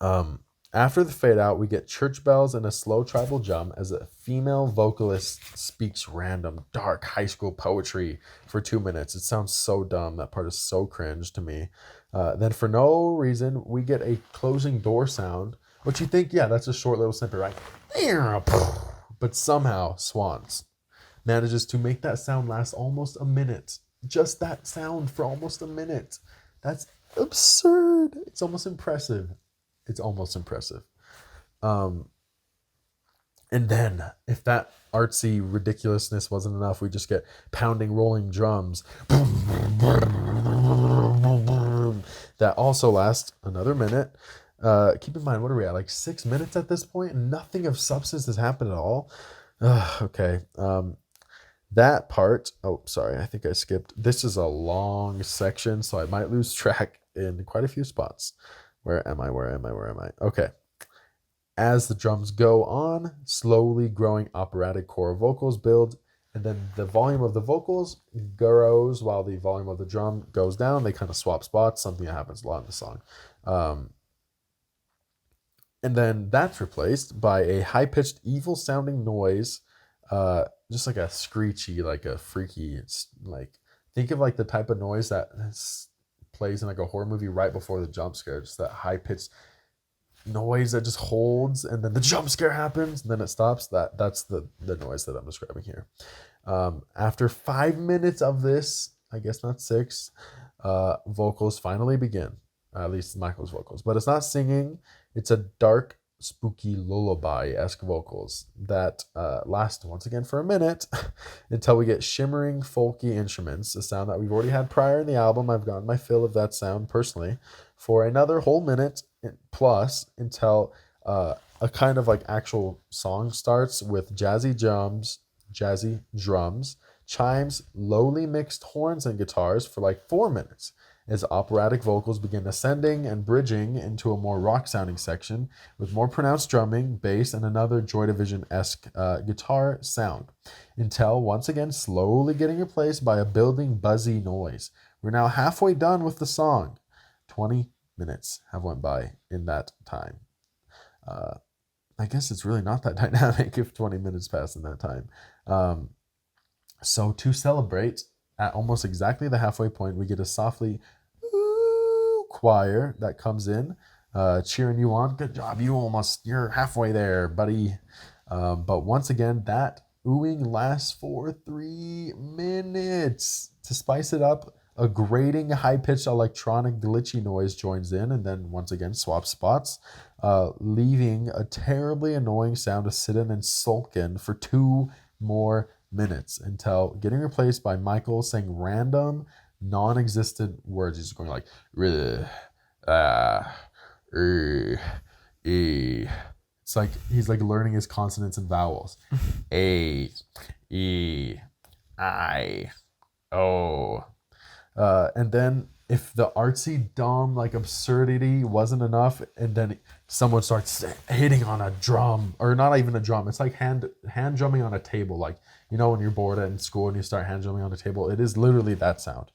on. After the fade out, we get church bells and a slow tribal drum as a female vocalist speaks random, dark high school poetry for 2 minutes. It sounds so dumb. That part is so cringe to me. Then for no reason, we get a closing door sound, which you think, yeah, that's a short little snippet, right? But somehow, Swans manages to make that sound last almost a minute. Just that sound for almost a minute. That's absurd. It's almost impressive. And then, if that artsy ridiculousness wasn't enough, we just get pounding, rolling drums. That also lasts another minute. Keep in mind, what are we at? Like 6 minutes at this point? And nothing of substance has happened at all. Okay. That part. Oh, sorry. I think I skipped. This is a long section, so I might lose track in quite a few spots. Where am I? Where am I? Where am I? Okay. As the drums go on, slowly growing operatic core vocals build, and then the volume of the vocals grows while the volume of the drum goes down. They kind of swap spots, something that happens a lot in the song. And then that's replaced by a high-pitched, evil-sounding noise, just like a screechy, like a freaky, like think of like the type of noise that plays in like a horror movie right before the jump scare, just that high-pitched noise that just holds, and then the jump scare happens, and then it stops. That's the noise that I'm describing here. After 5 minutes of this, I guess not 6, vocals finally begin. At least Michael's vocals, but it's not singing. It's a dark, spooky lullaby-esque vocals that last once again for a minute until we get shimmering, folky instruments, a sound that we've already had prior in the album. I've gotten my fill of that sound personally for another whole minute plus until a kind of like actual song starts with jazzy drums, chimes, lowly mixed horns and guitars for like 4 minutes as operatic vocals begin ascending and bridging into a more rock-sounding section with more pronounced drumming, bass, and another Joy Division-esque guitar sound, until once again slowly getting replaced by a building buzzy noise. We're now halfway done with the song. 20 minutes have went by in that time. I guess it's really not that dynamic if 20 minutes pass in that time. So to celebrate, at almost exactly the halfway point, we get a softly ooh choir that comes in, cheering you on. Good job, you're halfway there, buddy. But once again, that oohing lasts for 3 minutes. To spice it up, a grating, high-pitched electronic glitchy noise joins in and then once again swaps spots, leaving a terribly annoying sound to sit in and sulk in for 2 more minutes until getting replaced by Michael saying random, non-existent words. He's going like e. It's like he's like learning his consonants and vowels. A, E, I, O. And then if the artsy, dumb, like absurdity wasn't enough, and then someone starts hitting on a drum, or not even a drum, it's like hand drumming on a table. Like, you know, when you're bored in school and you start hand drumming on a table, it is literally that sound.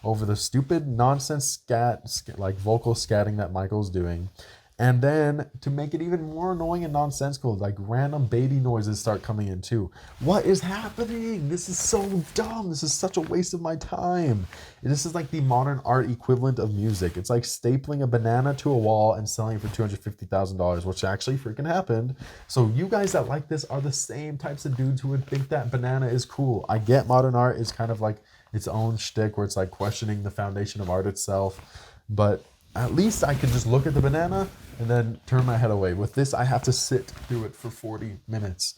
Over the stupid nonsense scat, like vocal scatting that Michael's doing. And then to make it even more annoying and nonsensical, like random baby noises start coming in too. What is happening? This is so dumb. This is such a waste of my time. This is like the modern art equivalent of music. It's like stapling a banana to a wall and selling it for $250,000, which actually freaking happened. So you guys that like this are the same types of dudes who would think that banana is cool. I get modern art is kind of like its own shtick where it's like questioning the foundation of art itself, but at least I can just look at the banana and then turn my head away. With this, I have to sit through it for 40 minutes.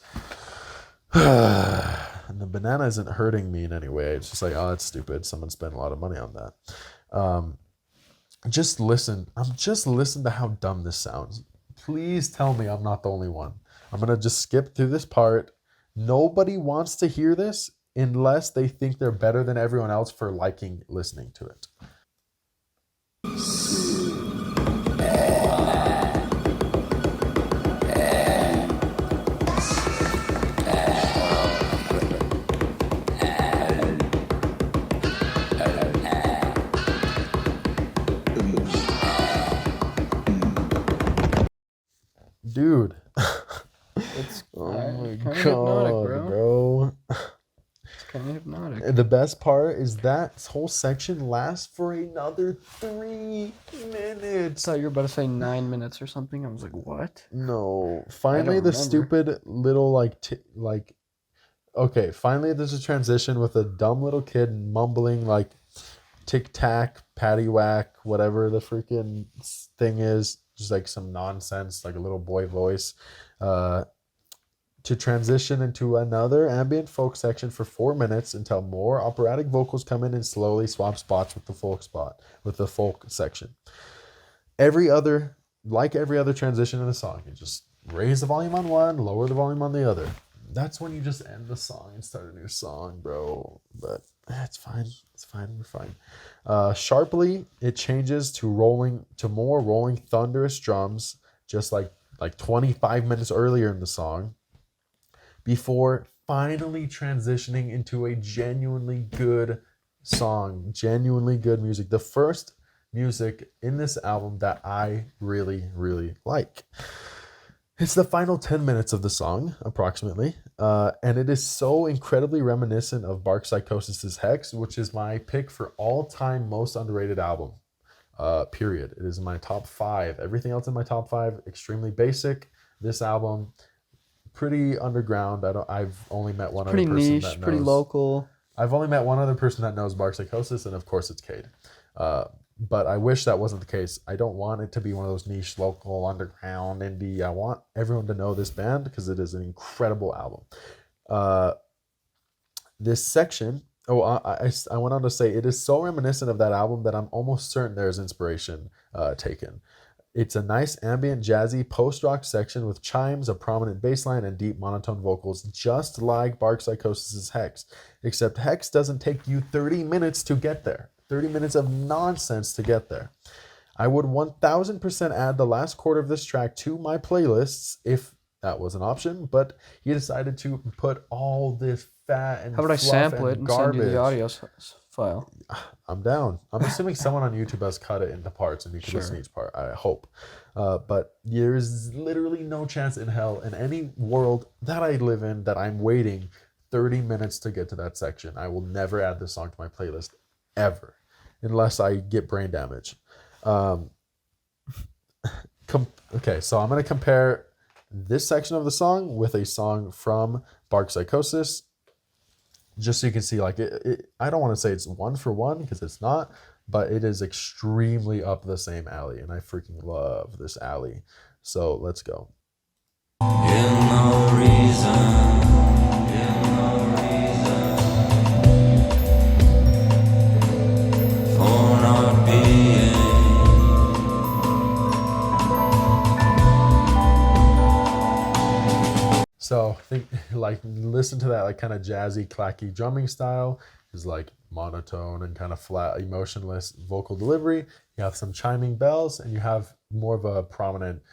And the banana isn't hurting me in any way. It's just like, oh, that's stupid. Someone spent a lot of money on that. Just listen. Just listen to how dumb this sounds. Please tell me I'm not the only one. I'm going to just skip through this part. Nobody wants to hear this unless they think they're better than everyone else for liking listening to it. Dude. It's Oh my kind of god, hypnotic, bro. It's kind of hypnotic. The best part is that whole section lasts for another 3 minutes. I thought you were about to say 9 minutes or something. I was like, what? No. Finally, the remember. stupid little okay, finally there's a transition with a dumb little kid mumbling like tic-tac, patty-whack, whatever the freaking thing is. Just like some nonsense, like a little boy voice. To transition into another ambient folk section for 4 minutes until more operatic vocals come in and slowly swap spots with the folk section. Every other like every other transition in the song, you just raise the volume on one, lower the volume on the other. That's when you just end the song and start a new song, bro. But it's fine. It's fine. We're fine. Sharply, it changes to more rolling thunderous drums, just like 25 minutes earlier in the song, before finally transitioning into a genuinely good song, genuinely good music. The first music in this album that I really, really like. It's the final 10 minutes of the song, approximately, and it is so incredibly reminiscent of Bark Psychosis's Hex, which is my pick for all-time most underrated album, period. It is in my top 5. Everything else in my top 5, extremely basic. This album, pretty underground. I've only met one other person Pretty niche, that knows. pretty local. I've only met one other person that knows Bark Psychosis, and of course it's Cade. But I wish that wasn't the case. I don't want it to be one of those niche, local, underground, indie. I want everyone to know this band because it is an incredible album. This section, I went on to say, it is so reminiscent of that album that I'm almost certain there's inspiration taken. It's a nice ambient, jazzy, post-rock section with chimes, a prominent bass line, and deep monotone vocals, just like Bark Psychosis's Hex. Except Hex doesn't take you 30 minutes to get there. 30 minutes of nonsense to get there. I would 1000% add the last quarter of this track to my playlists if that was an option, but he decided to put all this fat and How about I fluff sample it and and garbage. send you the audio file? I'm down. I'm assuming someone on YouTube has cut it into parts and you can listen to each part, I hope. But there's literally no chance in hell in any world that I live in that I'm waiting 30 minutes to get to that section. I will never add this song to my playlist ever, unless I get brain damage. Okay, so I'm going to compare this section of the song with a song from Bark Psychosis, just so you can see, like, I don't want to say it's one for one, because it's not, but it is extremely up the same alley, and I freaking love this alley. So let's go. So think, like, listen to that, like, kind of jazzy, clacky drumming style. Is like monotone and kind of flat, emotionless vocal delivery. You have some chiming bells, and you have more of a prominent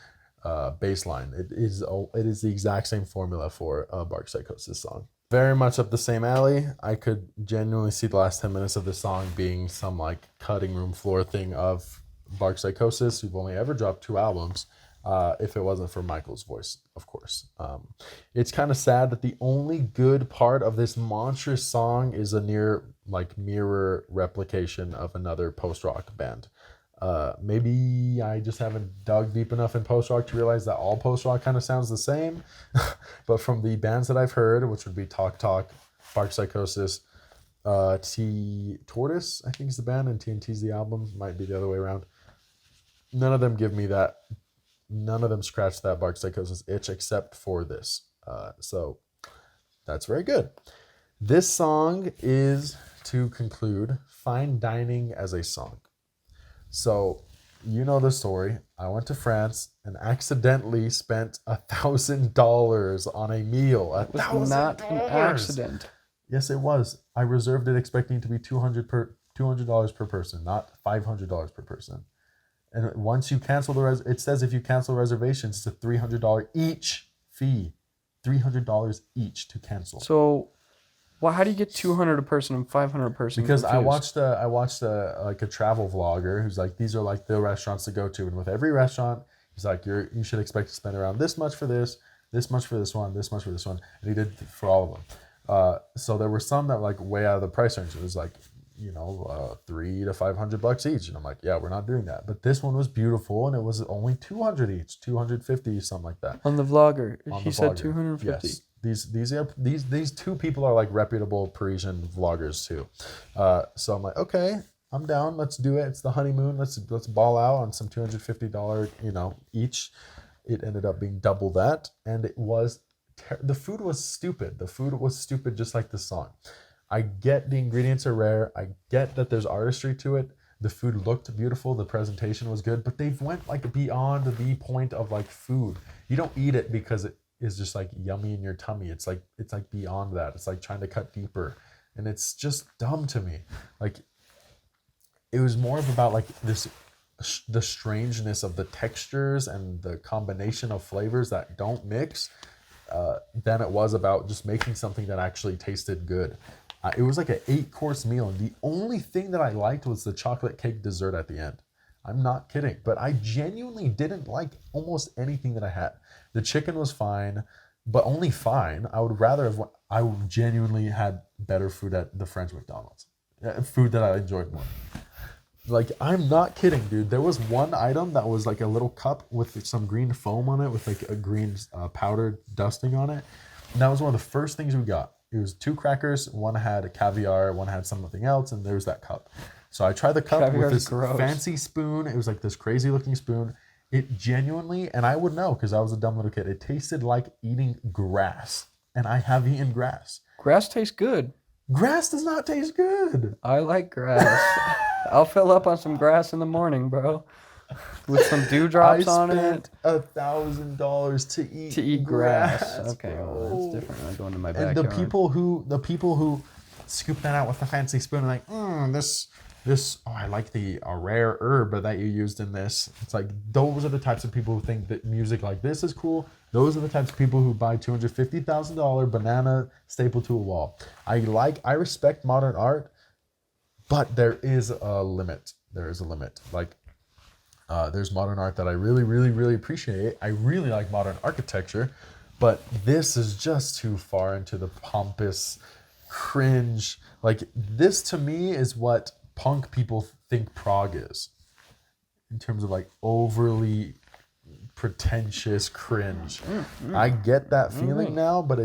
bass line. It is the exact same formula for a Bark Psychosis song. Very much up the same alley. I could genuinely see the last 10 minutes of the song being some like cutting room floor thing of Bark Psychosis, who've only ever dropped 2 albums. If it wasn't for Michael's voice, of course. It's kind of sad that the only good part of this monstrous song is a mirror replication of another post-rock band. Maybe I just haven't dug deep enough in post-rock to realize that all post-rock kind of sounds the same. But from the bands that I've heard, which would be Talk Talk, Bark Psychosis, T Tortoise, I think is the band, and TNT's the album. Might be the other way around. None of them give me that. None of them scratch that Bark Psychosis itch except for this. So that's very good. This song is, to conclude, fine dining as a song. So you know the story. I went to France and accidentally spent $1,000 on a meal. It was not an accident. Yes, it was. I reserved it expecting it to be $200 per person, not $500 per person. And once you cancel it says if you cancel reservations, it's a $300 each fee. $300 each to cancel. So, well, how do you get 200 a person and 500 a person? Because confused? I watched a travel vlogger who's like, these are like the restaurants to go to, and with every restaurant, he's like, you should expect to spend around this much for this much for this one, this much for this one, and he did for all of them. So there were some that like way out of the price range. It was like, $300 to $500 each, and I'm like, yeah, we're not doing that. But this one was beautiful, and it was only $200 each, $250, something like that. On the vlogger, he said vlogger. 250. Yes, these 2 people are like reputable Parisian vloggers too. So I'm like, okay, I'm down. Let's do it. It's the honeymoon. Let's ball out on some $250, each. It ended up being double that, and it was the food was stupid. The food was stupid, just like the song. I get the ingredients are rare. I get that there's artistry to it, The food looked beautiful. The presentation was good, but they've went like beyond the point of like food. You don't eat it because it is just like yummy in your tummy. It's like beyond that. It's like trying to cut deeper, and it's just dumb to me. Like it was more of about like the strangeness of the textures and the combination of flavors that don't mix, than it was about just making something that actually tasted good. It was like an 8-course meal, and the only thing that I liked was the chocolate cake dessert at the end. I'm not kidding, but I genuinely didn't like almost anything that I had. The chicken was fine, but only fine. I genuinely had better food at the French McDonald's. Food that I enjoyed more. Like, I'm not kidding, dude. There was one item that was like a little cup with some green foam on it, with like a green powdered dusting on it. And that was one of the first things we got. It was 2 crackers. One had caviar, one had something else, and there was that cup. So I tried the cup Caviar's with this gross. fancy spoon. It was like this crazy looking spoon. It genuinely, and I would know because I was a dumb little kid, it tasted like eating grass. And I have eaten grass. Grass tastes good. Grass does not taste good. I like grass. I'll fill up on some grass in the morning, bro. With some dewdrops on it. I spent $1,000 to eat grass. Okay, bro. well, that's different than going to my And backyard. the people who scoop that out with a fancy spoon are like, this I like the rare herb that you used in this. It's like, those are the types of people who think that music like this is cool. Those are the types of people who buy $250,000 banana stapled to a wall. I respect modern art, but there is a limit. Like, there's modern art that I really, really, really appreciate. I really like modern architecture, but this is just too far into the pompous cringe. Like, this to me is what punk people think prog is, in terms of like overly pretentious cringe. I get that feeling now, but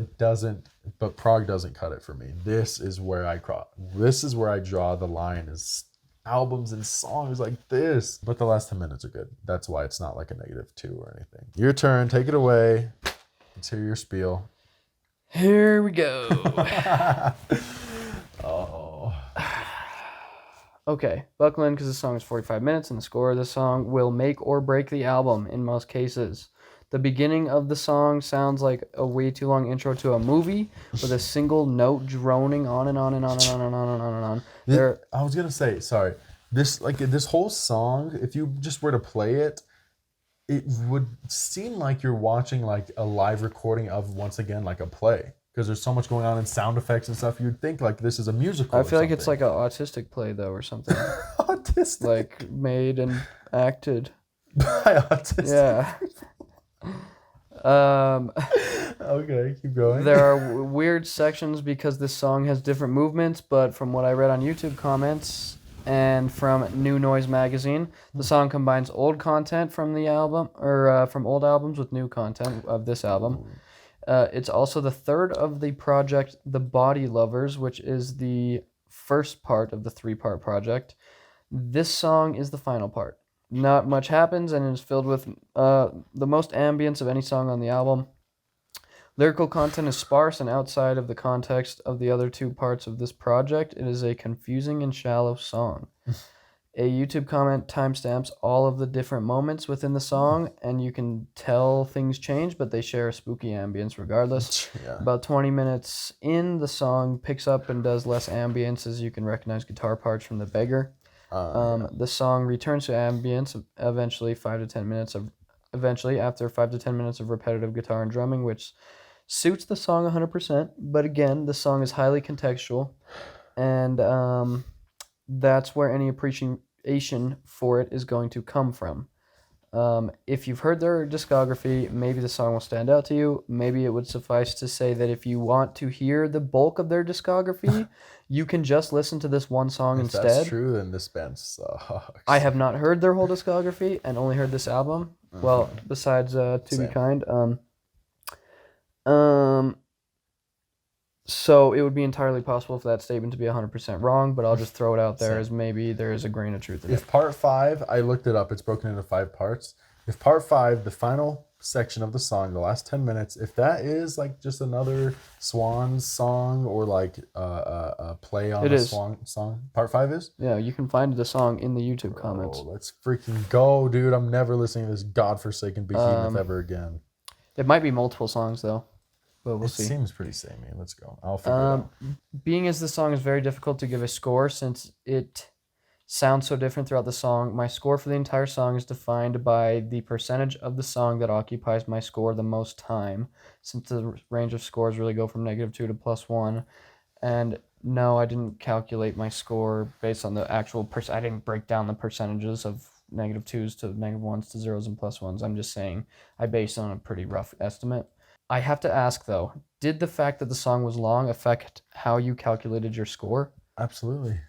prog doesn't cut it for me. This is where I draw the line, is albums and songs like this. But the last 10 minutes are good. That's why it's not like a -2 or anything. Your turn. Take it away. Let's hear your spiel. Here we go. Oh. Okay, buckle in because the song is 45 minutes and the score of the song will make or break the album in most cases. The beginning of the song sounds like a way too long intro to a movie with a single note droning on and on and on and on and on and on and on. I was gonna say, sorry. This whole song, if you just were to play it, it would seem like you're watching like a live recording of, once again, like a play. Because there's so much going on in sound effects and stuff. You'd think like this is a musical. I feel like it's like an autistic play though, or something. Autistic. Like made and acted. By autistic. Yeah. Okay, keep going. There are weird sections because this song has different movements, but from what I read on YouTube comments and from New Noise magazine, the song combines old content from the album, or from old albums, with new content of this album. It's also the third of the project, The Body Lovers, which is the first part of the 3-part project. This song is the final part. Not much happens, and it is filled with the most ambience of any song on the album. Lyrical content is sparse, and outside of the context of the other 2 parts of this project, it is a confusing and shallow song. A YouTube comment timestamps all of the different moments within the song, and you can tell things change, but they share a spooky ambience regardless. Yeah. About 20 minutes in, the song picks up and does less ambience, as you can recognize guitar parts from the Beggar. The song returns to ambience eventually after 5 to 10 minutes of repetitive guitar and drumming, which suits the song 100%. But again, the song is highly contextual, and that's where any appreciation for it is going to come from. If you've heard their discography, maybe the song will stand out to you. Maybe it would suffice to say that if you want to hear the bulk of their discography, you can just listen to this one song instead. If that's true, then this band sucks. I have not heard their whole discography and only heard this album. Well, besides To Be Kind. So it would be entirely possible for that statement to be 100% wrong, but I'll just throw it out there as maybe there is a grain of truth in it. If part 5, I looked it up, it's broken into 5 parts. If part 5, the final section of the song, the last 10 minutes, if that is like just another Swans song or like a play on a Swan song, part 5 is? Yeah, you can find the song in the YouTube comments. Oh, let's freaking go, dude. I'm never listening to this godforsaken behemoth ever again. It might be multiple songs, though. But we'll see. It seems pretty samey. Let's go. I'll figure it out. Being as the song is very difficult to give a score since it sounds so different throughout the song, my score for the entire song is defined by the percentage of the song that occupies my score the most time, since the range of scores really go from -2 to +1. And no, I didn't calculate my score based on the actual I didn't break down the percentages of -2s to -1s to 0s and +1s. I'm just saying I based on a pretty rough estimate. I have to ask, though, did the fact that the song was long affect how you calculated your score? Absolutely.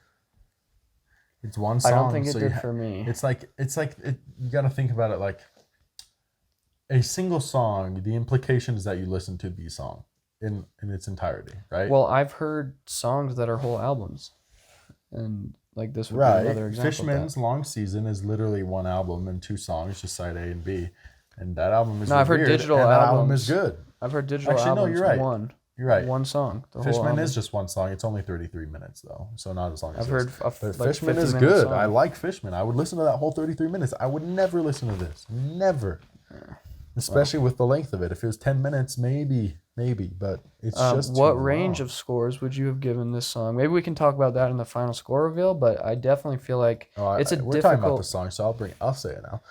It's one song. I don't think it did for me. It's like you got to think about it like a single song. The implication is that you listen to the song in its entirety, right? Well, I've heard songs that are whole albums, and like this would be another example. Fishman's Long Season is literally one album and 2 songs, just side A and B, and that album is I've heard digital albums. That album is good. I've heard digital albums. No, you're right. You're right. One song. Fishman is just one song. It's only 33 minutes though, so not as long as I've heard. But like Fishman is good. I like Fishman. I would listen to that whole 33 minutes. I would never listen to this. Never. Especially with the length of it. If it was 10 minutes, maybe, but it's just what range of scores would you have given this song?Maybe we can talk about that in the final score reveal, but I definitely feel like we're talking about the song, so I'll say it now.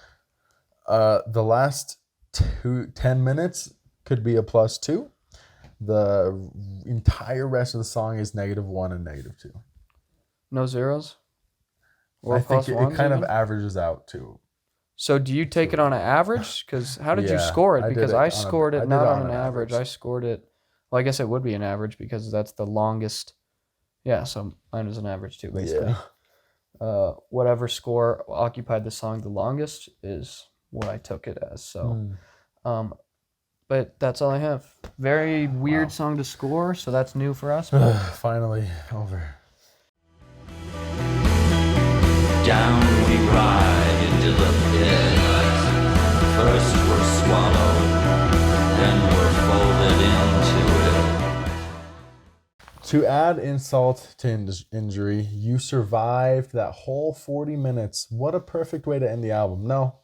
The last 10 minutes could be a +2. The entire rest of the song is -1 and -2. No zeros? Or I think it kind of averages out too. So do you take it on an average? Because how did you score it? Because I scored it not on an average. I scored it. Well, I guess it would be an average because that's the longest. Yeah, so mine is an average too, basically. Yeah. Whatever score occupied the song the longest is what I took it as. So, but that's all I have. Very weird song to score, so that's new for us. Finally over. Down we ride into the pit. First we're swallowed, then we're folded into it. To add insult to injury, you survived that whole 40 minutes. What a perfect way to end the album. No,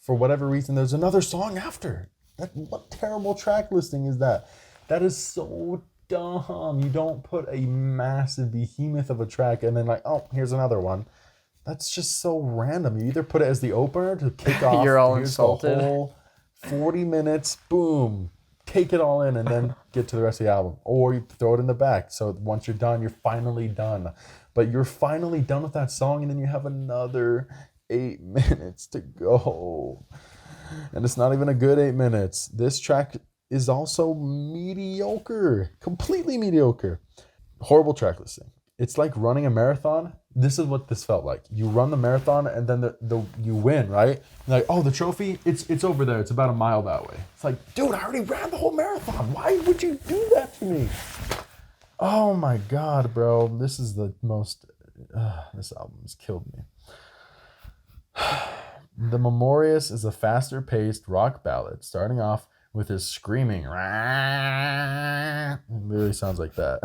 for whatever reason, there's another song after. What terrible track listing is that? That is so dumb. You don't put a massive behemoth of a track and then like, oh, here's another one. That's just so random. You either put it as the opener to kick off. You're all insulted. The whole 40 minutes, boom, take it all in and then get to the rest of the album. Or you throw it in the back. So once you're done, you're finally done. But you're finally done with that song and then you have another 8 minutes to go. And it's not even a good 8 minutes. This track is also mediocre. Completely mediocre. Horrible track listing. It's like running a marathon. This is what this felt like. You run the marathon and then you win, right? You're like, oh, the trophy, it's over there. It's about a mile that way. It's like, dude, I already ran the whole marathon. Why would you do that to me? Oh my God, bro. This is the most, this album has killed me. The Memorious is a faster paced rock ballad, starting off with his screaming. It really sounds like that.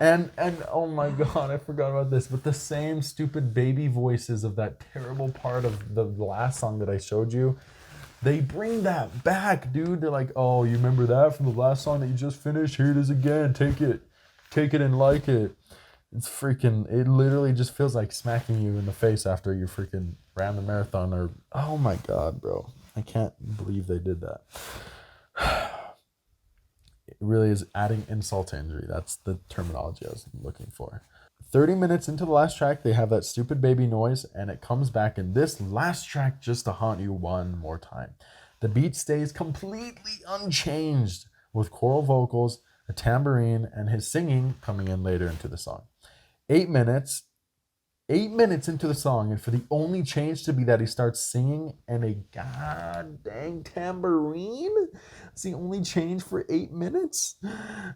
And oh my God, I forgot about this. But the same stupid baby voices of that terrible part of the last song that I showed you, they bring that back, dude. They're like, oh, you remember that from the last song that you just finished? Here it is again. Take it and like it. It's freaking, it literally just feels like smacking you in the face after you freaking ran the marathon or, oh my God, bro. I can't believe they did that. It really is adding insult to injury. That's the terminology I was looking for. 30 minutes into the last track, they have that stupid baby noise, and it comes back in this last track just to haunt you one more time. The beat stays completely unchanged with choral vocals, a tambourine, and his singing coming in later into the song. 8 minutes into the song, and for the only change to be that he starts singing and a god dang tambourine? It's the only change for 8 minutes?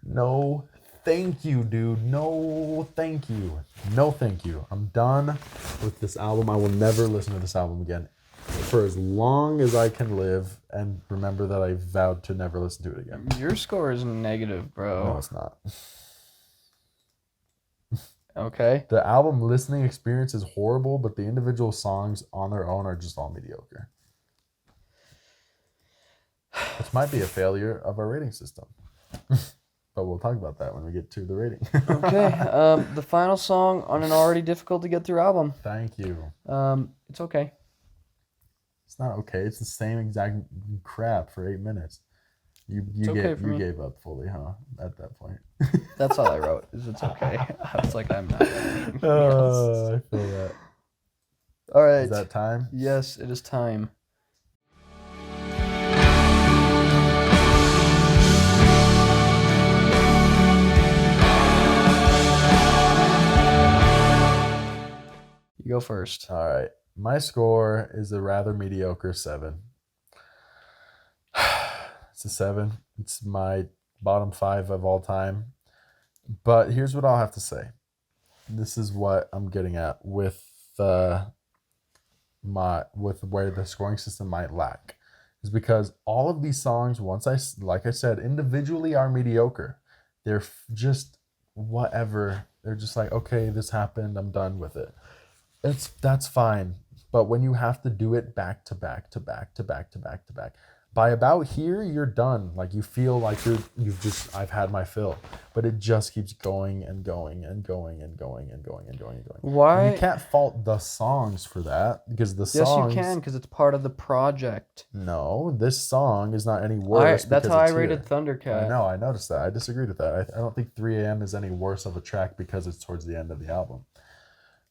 No, thank you, dude. No, thank you. No, thank you. I'm done with this album. I will never listen to this album again, for as long as I can live and remember that I vowed to never listen to it again. Your score is negative, bro. No, it's not. Okay. The album listening experience is horrible, but the individual songs on their own are just all mediocre. Which might be a failure of our rating system. But we'll talk about that when we get to the rating. Okay. The final song on an already difficult to get through album. Thank you. It's okay. It's not okay. It's the same exact crap for 8 minutes. You gave up fully, huh? At that point. That's all I wrote. Is it's okay. I was like, I'm not. Oh, I feel that. All right. Is that time? Yes, it is time. You go first. All right. My score is a rather mediocre 7. It's a 7. It's my bottom 5 of all time. But here's what I'll have to say. This is what I'm getting at with where the scoring system might lack. Is because all of these songs, like I said, individually are mediocre. They're just whatever. They're just like, okay, this happened. I'm done with it. That's fine. But when you have to do it back to back to back to back to back to back, by about here you're done. Like you feel like I've had my fill. But it just keeps going and going and going and going and going and going and going. Why? And you can't fault the songs for that because the songs. Yes, you can because it's part of the project. No, this song is not any worse. That's how I it's rated here. Thundercat. I know, I noticed that. I disagreed with that. I don't think 3 a.m. is any worse of a track because it's towards the end of the album.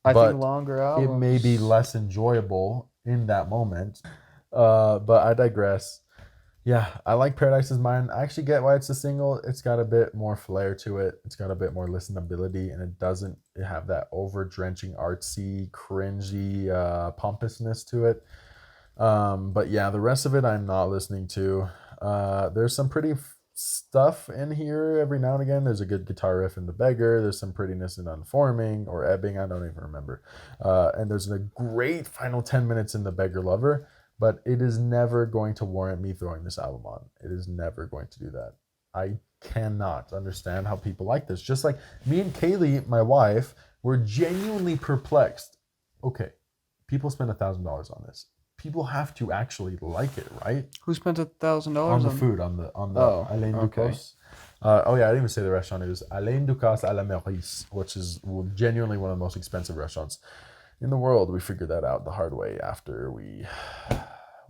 I But think longer albums. it may be less enjoyable in that moment. But I digress. Yeah, I like Paradise Is Mine. I actually get why it's a single. It's got a bit more flair to it. It's got a bit more listenability, and it doesn't have that over-drenching, artsy, cringy pompousness to it. But yeah, the rest of it I'm not listening to. There's some pretty stuff in here every now and again. There's a good guitar riff in The Beggar. There's some prettiness in Unforming or Ebbing. I don't even remember. And there's a great final 10 minutes in The Beggar Lover. But it is never going to warrant me throwing this album on. It is never going to do that. I cannot understand how people like this. Just like me and Kaylee, my wife, were genuinely perplexed. Okay, people spend $1,000 on this. People have to actually like it, right? Who spent $1,000 on the food? On the Alain Ducasse. Oh yeah, I didn't even say the restaurant. It was Alain Ducasse à la Meurice, which is genuinely one of the most expensive restaurants in the world. We figured that out the hard way after we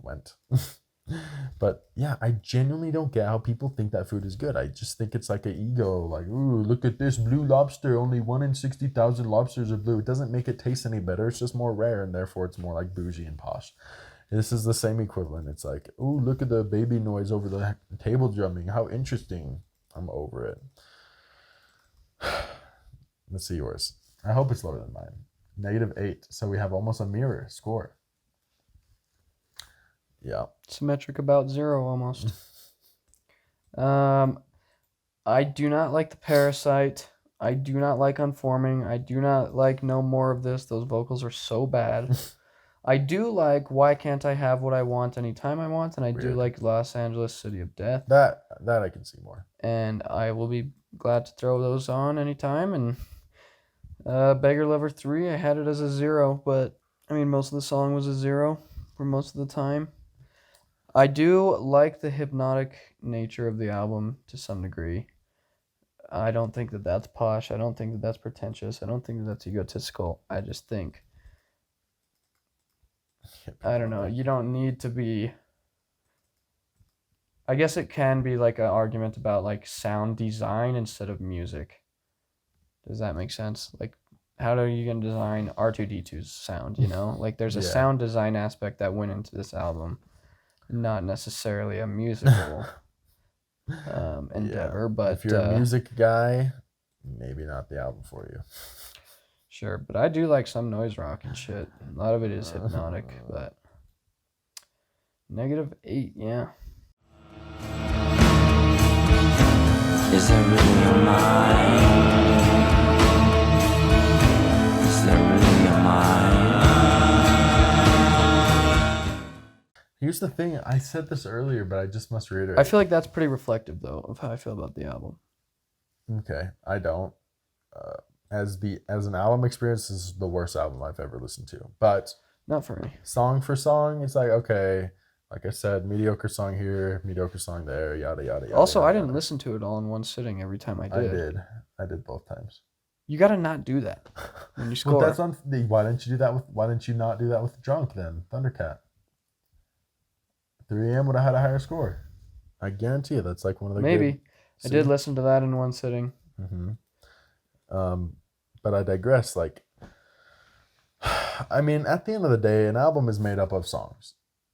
went. But yeah, I genuinely don't get how people think that food is good. I just think it's like an ego, like, ooh, look at this blue lobster. Only 1 in 60,000 lobsters are blue. It doesn't make it taste any better. It's just more rare, and therefore it's more like bougie and posh. This is the same equivalent. It's like, ooh, look at the baby noise over the table drumming. How interesting. I'm over it. Let's see yours. I hope it's lower than mine. -8. So we have almost a mirror score. Yeah. Symmetric about 0 almost. I do not like The Parasite. I do not like Unforming. I do not like No More of This. Those vocals are so bad. I do like Why Can't I Have What I Want Anytime I Want, and I do like Los Angeles City of Death. That I can see more. And I will be glad to throw those on anytime. And Beggar Lover 3, I had it as a 0, but I mean most of the song was a 0 for most of the time. I do like the hypnotic nature of the album to some degree. I don't think that that's posh. I don't think that that's pretentious. I don't think that that's egotistical. I just think, I don't know, you don't need to be... I guess it can be like an argument about like sound design instead of music. Does that make sense? Like, how are you going to design R2-D2's sound, you know? Like, there's a sound design aspect that went into this album. Not necessarily a musical endeavor, but if you're a music guy, maybe not the album for you. Sure, but I do like some noise rock and shit. A lot of it is hypnotic, but -8, yeah. Is there really a mind? Is there really a mind? here's the thing. I said this earlier, but I just must reiterate. I feel like that's pretty reflective, though, of how I feel about the album. Okay, I don't. As an album experience, this is the worst album I've ever listened to. But Not for me. song for song, it's like, okay, like I said, mediocre song here, mediocre song there, yada yada yada. Also, yada, I didn't yada. listen to it all in one sitting every time I I did. I did both times. You gotta not do that when you score. Well, that's on. Why didn't you do that with? Why didn't you not do that with Drunk then? Thundercat. 3 a.m. would have had a higher score. I guarantee you, that's like one of the Maybe. I did listen to that in one sitting. But I digress. Like, I mean, at the end of the day, an album is made up of songs,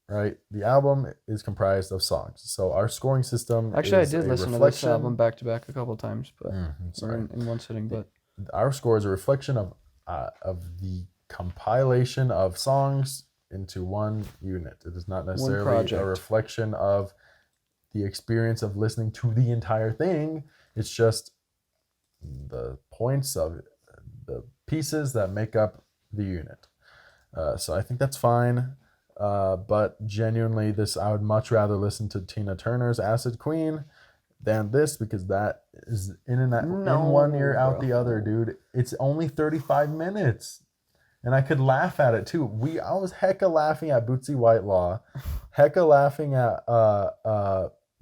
right? The album is comprised of songs. So our scoring system. Actually, I is did a listen to this reflection- album back to back a couple of times, but sorry. in one sitting. But Our score is a reflection of the compilation of songs into one unit. It is not necessarily project. a reflection of the experience of listening to the entire thing. It's just the points of the pieces that make up the unit. So I think that's fine. But genuinely, I would much rather listen to Tina Turner's Acid Queen than this, because that is in one ear out the other, dude. It's only 35 minutes. And I could laugh at it too. I was hecka laughing at Bootsy Whitelaw, hecka laughing at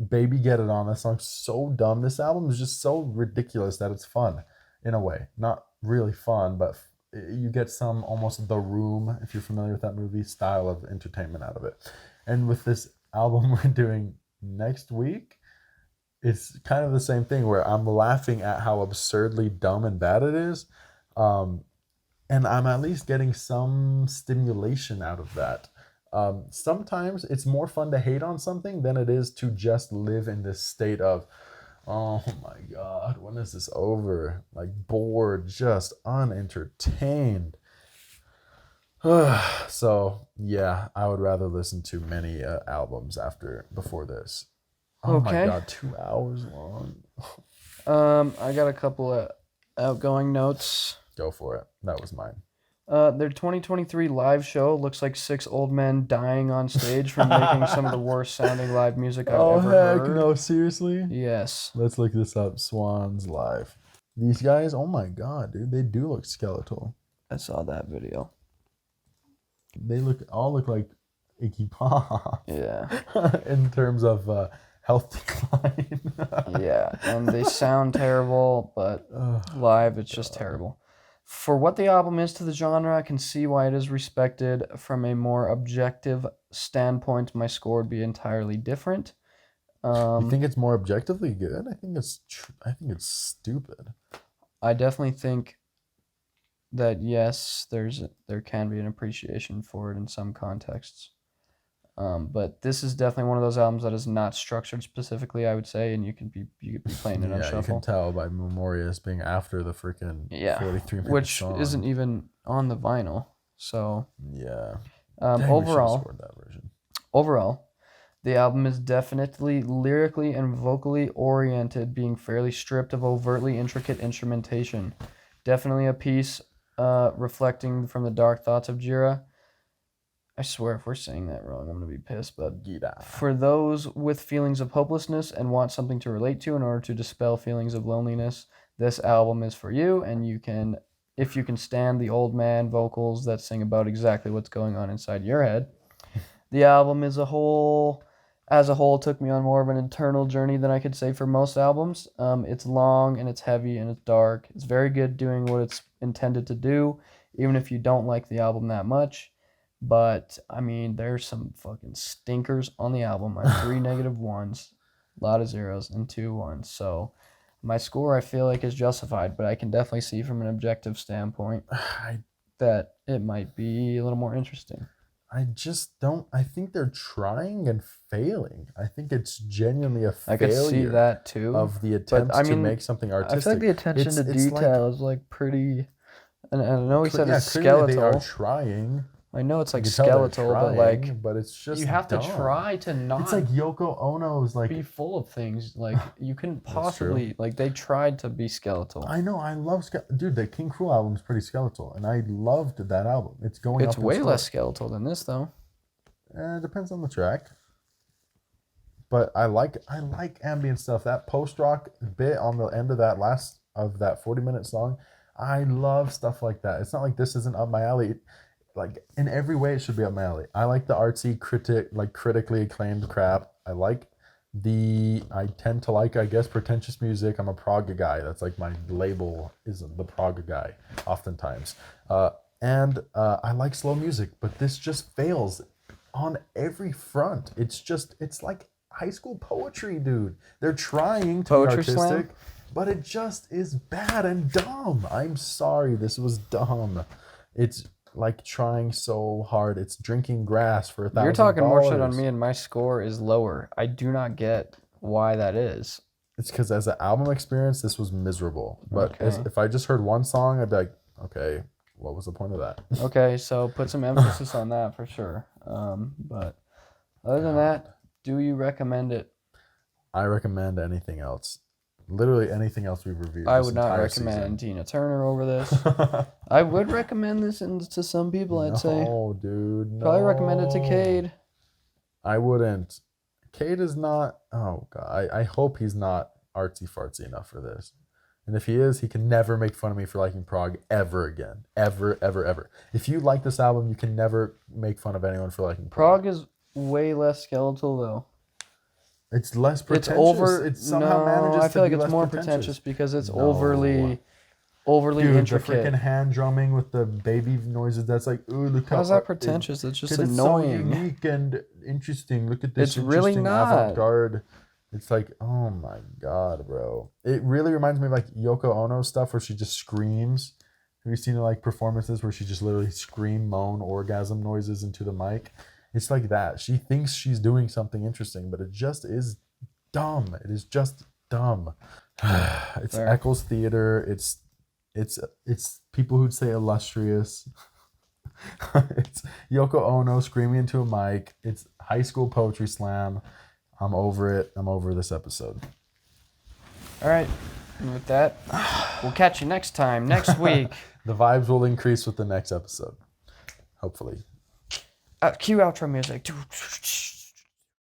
Baby Get It On. That song's so dumb. This album is just so ridiculous that it's fun in a way. Not really fun, but you get some almost The Room, if you're familiar with that movie, style of entertainment out of it. And with this album we're doing next week, it's kind of the same thing where I'm laughing at how absurdly dumb and bad it is. And I'm at least getting some stimulation out of that. Sometimes it's more fun to hate on something than it is to just live in this state of, oh my God, when is this over? Like bored, just unentertained. So yeah, I would rather listen to many albums before this. Oh my God, 2 hours long. I got a couple of outgoing notes. Go for it. That was mine. Their 2023 live show looks like 6 old men dying on stage from making some of the worst sounding live music I've ever heard. No, seriously? Yes. Let's look this up. Swans live. These guys, oh my God, dude, they do look skeletal. I saw that video. They all look like Iggy Pop. Yeah. In terms of health decline. Yeah, and they sound terrible, but live it's just terrible. For what the album is to the genre, I can see why it is respected. From a more objective standpoint, my score would be entirely different. You think it's more objectively good? I think it's stupid. I definitely think that yes, there can be an appreciation for it in some contexts. But this is definitely one of those albums that is not structured specifically, I would say, and you could be playing it on shuffle. You can tell by Memorias being after the freaking 43-minute which song. isn't even on the vinyl. So yeah. Overall, the album is definitely lyrically and vocally oriented, being fairly stripped of overtly intricate instrumentation. Definitely a piece reflecting from the dark thoughts of Jira. I swear, if we're saying that wrong, I'm going to be pissed. But for those with feelings of hopelessness and want something to relate to in order to dispel feelings of loneliness, this album is for you. And if you can stand the old man vocals that sing about exactly what's going on inside your head. The album as a whole took me on more of an internal journey than I could say for most albums. It's long and it's heavy and it's dark. It's very good doing what it's intended to do, even if you don't like the album that much. But, I mean, there's some fucking stinkers on the album. I have 3 -1s, a lot of zeros, and 2 1s. So my score, I feel like, is justified, but I can definitely see from an objective standpoint that it might be a little more interesting. I just don't. I think they're trying and failing. I think it's genuinely a failure. I could see that too. Of the attempt to make something artistic. I feel like the attention to detail is like pretty. And I know he said it's skeletal. They are trying. I know it's like skeletal, but it's just you have dumb. to try to not. It's like Yoko Ono's like be full of things. Like you couldn't possibly like they tried to be skeletal. I know. I love dude. The King Cruel album is pretty skeletal, and I loved that album. It's way less skeletal than this though. It depends on the track. But I like ambient stuff. That post rock bit on the end of that 40-minute song, I love stuff like that. It's not like this isn't up my alley. Like in every way, it should be up my alley. I like the artsy critically acclaimed crap. I tend to like, I guess, pretentious music. I'm a prog guy. That's like my label is the prog guy, oftentimes. And I like slow music, but this just fails on every front. It's like high school poetry, dude. They're trying to Poetry be artistic, slam? but it just is bad and dumb. I'm sorry, this was dumb. It's like trying so hard. It's drinking grass for $1,000. You're talking more shit on me, and my score is lower. I do not get why that is. It's because as an album experience, this was miserable. But Okay. if I just heard one song, I'd be like, okay, what was the point of that? Okay, so put some emphasis on that for sure. But other than that, do you recommend it? I recommend anything else. Literally anything else we've reviewed. I this would not entire recommend season. Tina Turner over this. I would recommend this to some people, I'd say. No, dude. No. Probably recommend it to Cade. I wouldn't. Cade is not. Oh god. I hope he's not artsy fartsy enough for this. And if he is, he can never make fun of me for liking prog ever again. Ever, ever, ever. If you like this album, you can never make fun of anyone for liking prog. Prog is way less skeletal, though. It's less pretentious. It's over. It somehow No, manages I feel to like be it's less more pretentious because it's No. overly Dude, intricate. the freaking hand drumming with the baby noises. That's like, ooh, look How's how that pretentious? It's just 'cause annoying. It's so unique and interesting. Look at this. It's really interesting not. avant-garde. It's like, oh my god, bro. It really reminds me of like Yoko Ono stuff where she just screams. Have you seen like performances where she just literally scream, moan, orgasm noises into the mic? It's like that. She thinks she's doing something interesting, but it just is dumb. It is just dumb. It's Fair. Eccles Theater. It's people who'd say illustrious. It's Yoko Ono screaming into a mic. It's high school poetry slam. I'm over it. I'm over this episode. All right. And with that, we'll catch you next time, next week. The vibes will increase with the next episode. Hopefully. Cue outro music.